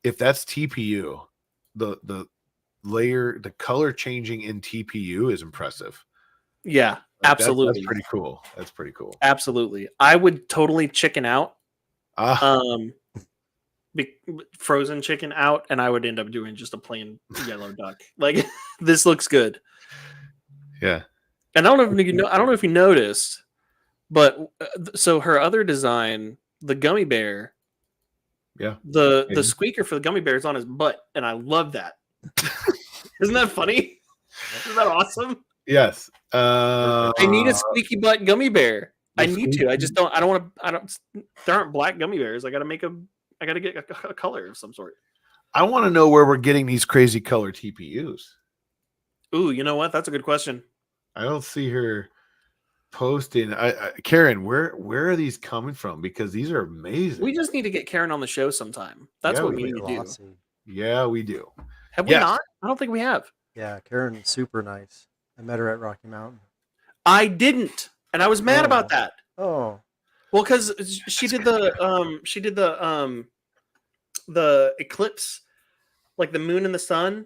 if that's TPU, the layer, the color changing in TPU is impressive. Yeah, Like, absolutely. That's pretty cool. That's pretty cool. Absolutely. I would totally chicken out. Frozen chicken out, and I would end up doing just a plain yellow duck. Like this looks good. Yeah. And I don't know if you noticed, but so her other design, the gummy bear, Yeah. the squeaker for the gummy bear is on his butt, and I love that. Isn't that funny? Isn't that awesome? Yes. I need a squeaky butt gummy bear. I need to. I squeaky- just don't. I don't want to. I don't. There aren't black gummy bears. I got to get a color of some sort. I want to know where we're getting these crazy color TPUs. Ooh, you know what? That's a good question. I don't see her posting. Karen, where are these coming from? Because these are amazing. We just need to get Karen on the show sometime. That's what we need to do. Yeah, we do. Have we not? I don't think we have. Yeah, Karen's super nice. I met her at Rocky Mountain. I didn't, and I was mad about that. Oh, well, because she did the eclipse, like the moon and the sun,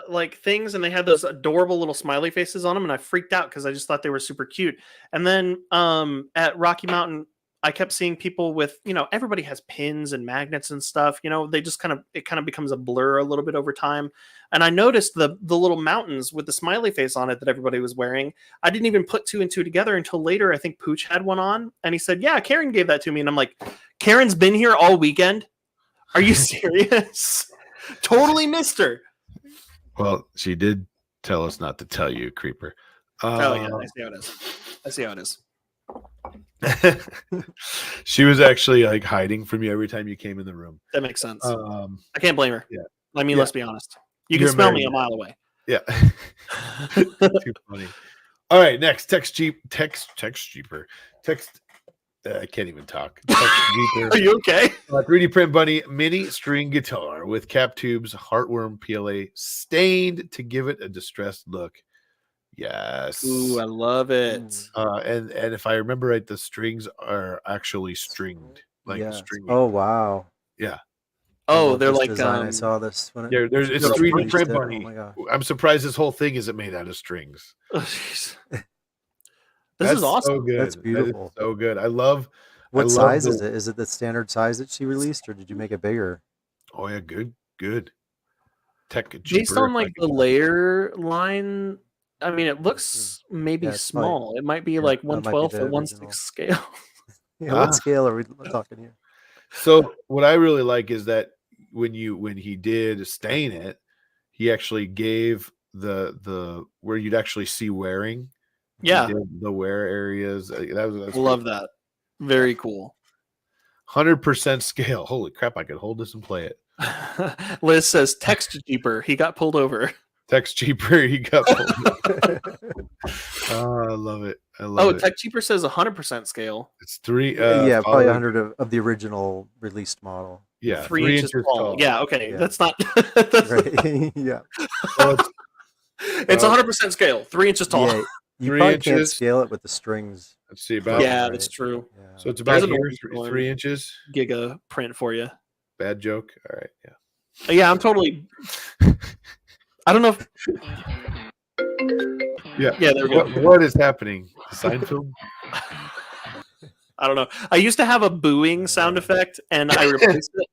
like things, and they had those adorable little smiley faces on them, and I freaked out because I just thought they were super cute. And then at Rocky Mountain, I kept seeing people with, everybody has pins and magnets and stuff. They just it kind of becomes a blur a little bit over time. And I noticed the little mountains with the smiley face on it that everybody was wearing. I didn't even put two and two together until later. I think Pooch had one on, and he said, "Yeah, Karen gave that to me." And I'm like, "Karen's been here all weekend? Are you serious?" Totally missed her. Well, she did tell us not to tell you, Creeper. Oh yeah, I see how it is. She was actually like hiding from you every time you came in the room. That makes sense. I can't blame her. Yeah. I mean, let's be honest. You can smell me a mile away. Yeah. Too funny. All right, next text cheaper. I can't even talk. Are you okay? 3D print bunny mini string guitar with cap tubes, heartworm PLA stained to give it a distressed look. Yes. Ooh, I love it. And if I remember right, the strings are actually stringed, like stringing. Oh wow. Yeah. Oh, they're like I saw this when it's 3D print stiff. bunny. Oh my God. I'm surprised this whole thing isn't made out of strings. This is awesome. So good. That's beautiful. So good. I love. What size is it? Is it the standard size that she released, or did you make it bigger? Oh yeah, good. Tech based on like the layer line. I mean, it looks maybe small. It might be like 1/12 or 1/6 scale. Yeah, what scale are we talking here? So what I really like is that when he did stain it, he actually gave the where you'd actually see wearing. Yeah, the wear areas. That's love that. Very cool. 100% scale. Holy crap! I could hold this and play it. Liz says text cheaper. He got pulled over. Text cheaper. He got pulled over. Oh, I love it. I love it. Tech Cheaper says 100% scale. It's 3. Yeah, probably following- 100 of the original released model. Yeah, 3 inches tall. Yeah, okay. Yeah. That's not. That's Right. Yeah. Well, it's 100% scale. 3 inches tall. Yeah. You 3 probably can't inches. scale it with the strings. let's see about. Yeah, right? that's true. Yeah. So it's There's about an here, old 3 inches. Giga print for you. Bad joke. All right. Yeah. Yeah, I'm totally. I don't know if. Yeah. Yeah, there we go. What is happening? Seinfeld. I don't know. I used to have a booing sound effect, and I replaced it.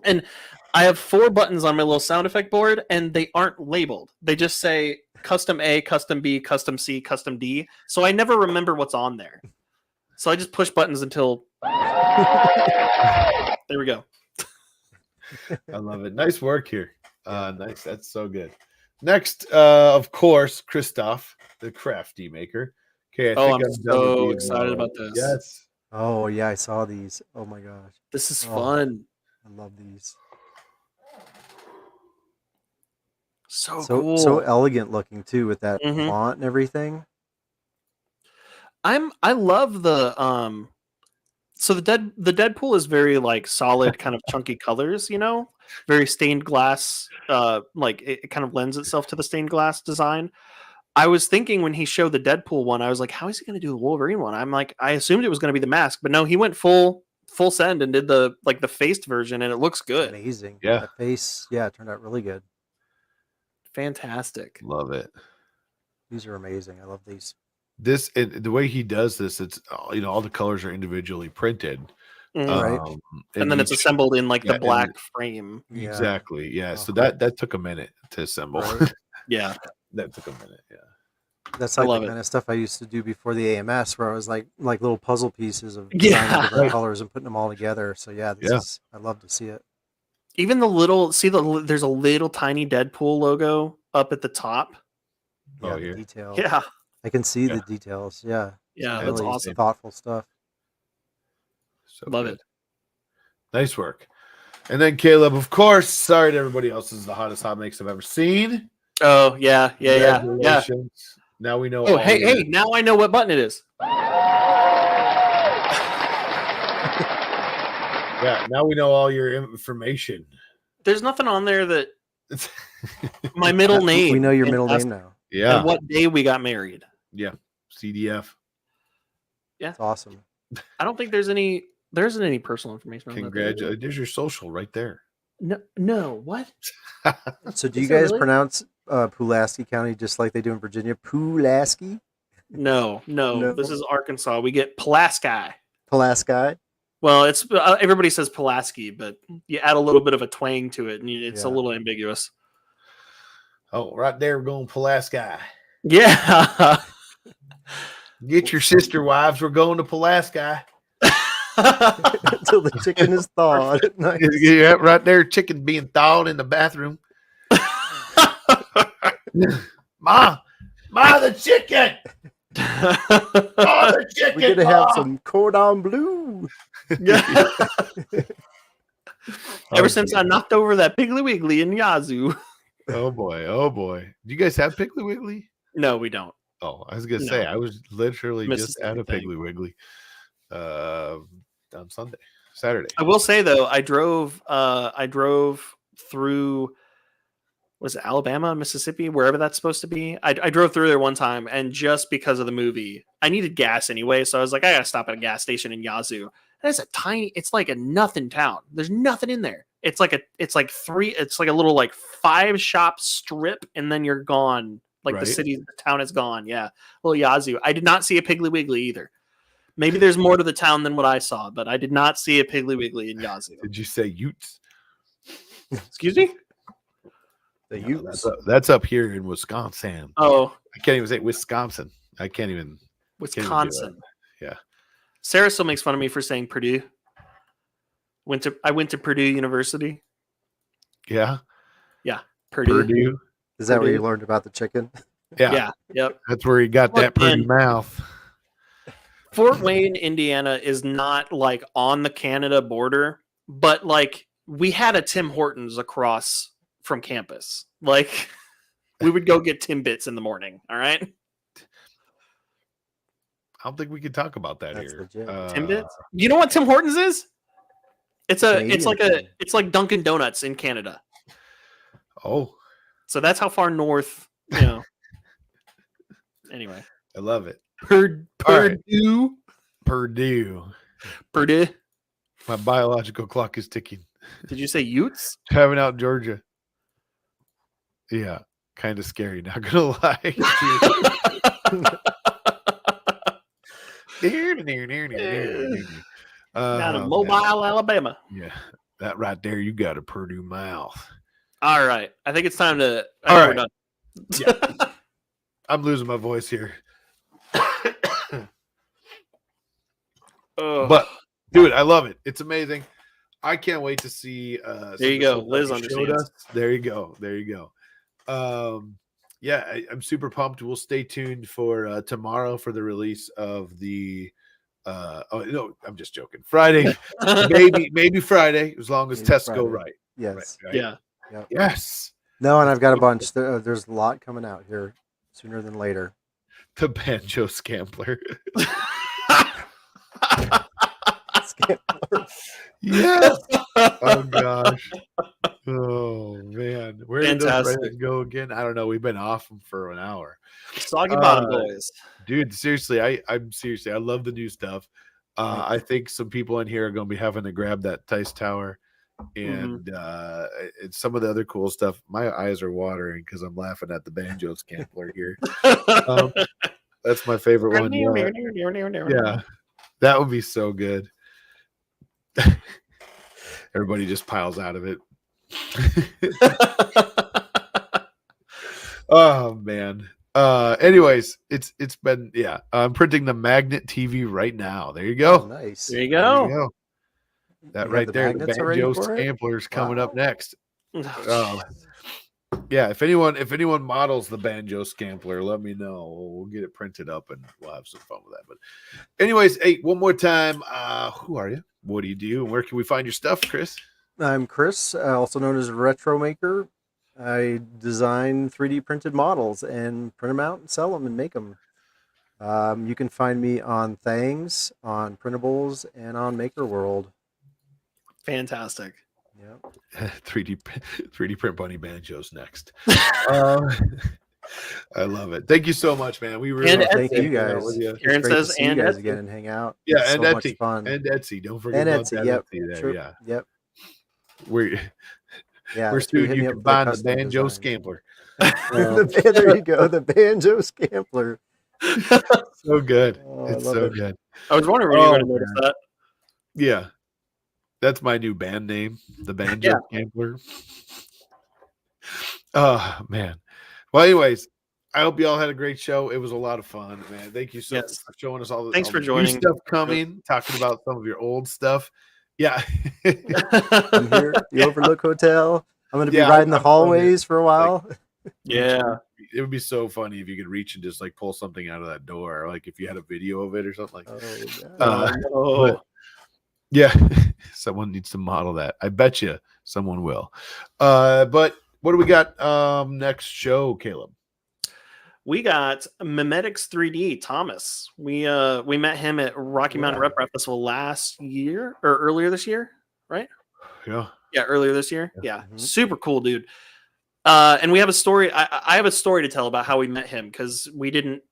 And I have 4 buttons on my little sound effect board, and they aren't labeled. They just say custom A, custom B, custom C, custom D. So I never remember what's on there. So I just push buttons until. There we go. I love it. Nice work here. Nice. That's so good. Next, of course, Christoph, the crafty maker. Okay. I'm done with so these excited models. about this. Yes. Oh, yeah. I saw these. Oh, my gosh. This is Oh. fun. I love these. So So cool. so elegant looking, too, with that Mhm. font and everything. I love the so the Deadpool is very like solid kind of chunky colors, very stained glass, like it kind of lends itself to the stained glass design. I was thinking when he showed the Deadpool one, I was like, how is he going to do the Wolverine one? I'm like, I assumed it was going to be the mask, but no, he went full send and did the faced version, and it looks good. Amazing. Yeah. That face, it turned out really good. Fantastic. Love it. These are amazing. I love these. This the way he does this, it's all the colors are individually printed. Mhm. Right. And then it's each- assembled in like yeah, the black frame. Yeah. Exactly. Yeah. Oh, So that took a minute to assemble. Right. Yeah. That took a minute. Yeah. That's I like love the it. kind of stuff I used to do before the AMS, where I was like little puzzle pieces of Yeah. designing different Right. colors and putting them all together. So yeah, this Yeah. is I love to see it. Even there's a little tiny Deadpool logo up at the top. Yeah, Oh, the yeah. detail. Yeah. I can see Yeah. the details. Yeah, Yeah, Yeah, that's really awesome. thoughtful stuff. So Love good. it. Nice work. And then Caleb, of course, sorry to everybody else, this is the hottest hot mix I've ever seen. Oh, yeah. Congratulations. Now we know. Oh, all hey, your- hey, now I know what button it is. Yeah, now we know all your information. There's nothing on there that my middle name. We know your and middle last- name now. Yeah. And what day we got married. Yeah. CDF. It's awesome. I don't think there isn't any personal information on that. Congratulations. There's your social right there. No, what? So do Is you there guys really? pronounce Pulaski County just like they do in Virginia? Pulaski? No. No. This is Arkansas. We get Pulaski. Pulaski? Well, it's everybody says Pulaski, but you add a little bit of a twang to it, and it's a Yeah. little ambiguous. Oh, right there, we're going Pulaski. Yeah. Get your sister wives. We're going to Pulaski. Until the chicken is thawed at night. Yeah, right there, chicken being thawed in the bathroom. Ma, the chicken. Oh, the chicken. We're gonna have Ma. some cordon bleu. Yeah. Ever Oh, since dear. I knocked over that Piggly Wiggly in Yazoo. Oh boy. Do you guys have Piggly Wiggly? No, we don't. Oh, I was gonna No. say I was literally just at a Mississippi thing. Piggly Wiggly on Saturday. I will say though, I drove through was it Alabama, Mississippi, wherever that's supposed to be. I drove through there one time, and just because of the movie, I needed gas anyway, so I was like, I gotta stop at a gas station in Yazoo. And it's like a nothing town. There's nothing in there. It's like a little like 5-shop strip, and then you're gone. Like Right. the town is gone. Yeah. Well, Yazoo. I did not see a Piggly Wiggly either. Maybe there's more to the town than what I saw, but I did not see a Piggly Wiggly in Yazoo. Did you say Utes? Excuse me? The No, Utes. that's up here in Wisconsin. Oh, I can't even say Wisconsin. I can't even. Wisconsin. Yeah. Sarah still makes fun of me for saying Purdue. I went to Purdue University. Yeah. Purdue. Purdue. Is that where you Purdue. learned about the chicken? Yeah. Yeah. Yep. That's where he got Look, that pretty man. mouth. Fort Wayne, Indiana is not like on the Canada border, but like we had a Tim Hortons across from campus. Like we would go get Timbits in the morning. All right. I don't think we can talk about that That's here. legit. Timbits. You know what Tim Hortons is? It's Canadian thing. it's like Dunkin' Donuts in Canada. Oh, So that's how far north, you know. Anyway, I love it. All right. Purdue. Purdue. My biological clock is ticking. Did you say Utes? Having out Georgia. Yeah, kind of scary. Not gonna lie. Down in Mobile, Alabama. Yeah, that right there. You got a Purdue mouth. All right, I think it's time to. All We're right. done. Yeah. I'm losing my voice here. Ugh. But dude, I love it. It's amazing. I can't wait to see. There you go. Liz understands. There you go. There you go. Yeah, I'm super pumped. We'll stay tuned for tomorrow for the release of the. Oh no, I'm just joking. Friday, maybe Friday, as long as Maybe tests Friday. go right. Yes. Right? Yeah. Yep. Yes. No, and I've got a bunch. There's a lot coming out here sooner than later. The banjo scambler. Yes. Oh gosh. Oh man. Where did those Fantastic. Reddit go again? I don't know. We've been off them for an hour. Soggy bottom boys. Dude, seriously, I'm seriously, I love the new stuff. I think some people in here are going to be having to grab that Tice Tower and it's some of the other cool stuff. My eyes are watering because I'm laughing at the banjo scambler here. That's my favorite one. Yeah, that would be so good. Everybody just piles out of it. Oh man. Anyways, it's been I'm printing the magnet TV right now. There you go. Oh, nice. There you go. There you go. That You right have there, the magnets already banjo for it? sampler's coming up Wow. next. Yeah, if anyone models the banjo scampler, let me know. We'll get it printed up and we'll have some fun with that. But anyways, hey, one more time. Who are you? What do you do? And where can we find your stuff, Chris? I'm Chris, also known as RetroMaker. I design 3D printed models and print them out and sell them and make them. You can find me on Thangs, on Printables, and on Maker World. Fantastic. Yep. 3D print bunny banjos next. I love it. Thank you so much, man. We really And Thank appreciate you hanging out guys. with you. It's Aaron great to says, see you and guys Etsy. again and hang out. Yeah, It's and so Etsy. much fun. And Etsy. Don't forget And about Etsy, that yep. Etsy there. Sure. Yeah. Yep. We're Yeah. we're if you soon hit you me can up for find the custom banjo design. scambler. There you go. The banjo scampler. So good. Oh, I It's love so it. good. I was wondering when you were going to notice man. that. Yeah. That's my new band name, the Banjo Scambler. Oh man. Well, anyways, I hope you all had a great show. It was a lot of fun, man. Thank you so much for showing us all the, Thanks all for the joining. new stuff coming, talking about some of your old stuff. Yeah. I'm here at the Overlook Hotel. I'm going to be Yeah, riding the I'm telling you, hallways for a while. Yeah. It would be so funny if you could reach and just like pull something out of that door, like if you had a video of it or something like that. But, yeah, someone needs to model that. I bet you someone will. But what do we got next show, Caleb? We got Mimetics 3D Thomas. We met him at Rocky Mountain Rep Festival last year or earlier this year, right? Yeah. Yeah, earlier this year. Yeah. Mm-hmm. Super cool dude. And we have a story. I have a story to tell about how we met him because we didn't.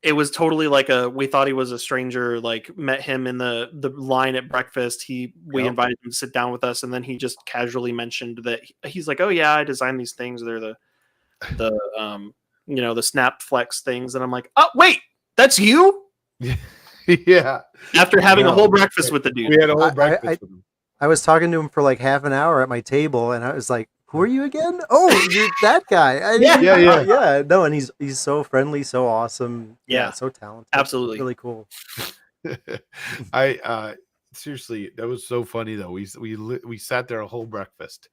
It was totally like we thought he was a stranger. Like met him in the line at breakfast. We invited him to sit down with us, and then he just casually mentioned that he's like, "Oh yeah, I designed these things. They're the the snap flex things." And I'm like, "Oh wait, that's you?" Yeah. After having a whole breakfast with the dude, We had a whole breakfast with him. I was talking to him for like half an hour at my table, and I was like, "Who are you again? Oh, you're that guy." Yeah. No, and he's so friendly, so awesome. Yeah. So talented. Absolutely. Really cool. I seriously, that was so funny though. We sat there a whole breakfast,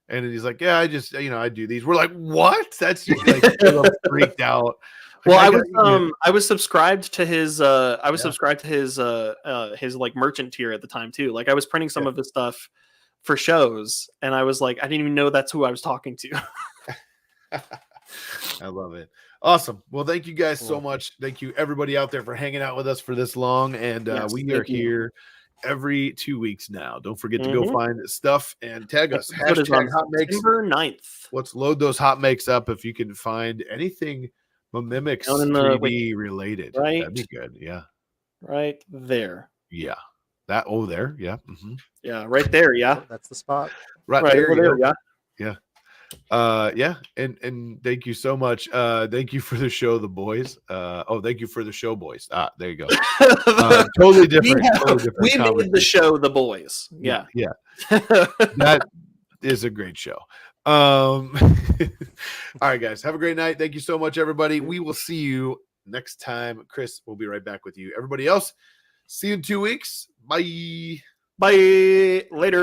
and he's like, "Yeah, I just I do these." We're like, "What?" That's just like freaked out. Well, I was subscribed to his subscribed to his like merchant tier at the time too. Like I was printing some of his stuff for shows, and I was like, I didn't even know that's who I was talking to. I love it. Awesome. Well, thank you guys so Cool. much. Thank you everybody out there for hanging out with us for this long. And Yes, we are thank you. here every 2 weeks now. Don't forget to go Mhm. find stuff and tag us. Episode is on Hashtag hot makes. September 9th. Let's load those hot makes up if you can find anything Mimimics Down in the 3D wiki. related. Right. That'd be good. Yeah. Right there. Yeah. That there. Yeah. Yeah, right there. Yeah. That's the spot. Right, Right there. over You there. go. Yeah. Yeah. And thank you so much. Thank you for the show, the boys. Thank you for the show, boys. There you go. Totally different. We made the show The Boys. Yeah. Yeah. That is a great show. All right, guys. Have a great night. Thank you so much, everybody. We will see you next time. Chris will be right back with you. Everybody else, see you in 2 weeks. Bye. Bye. Later.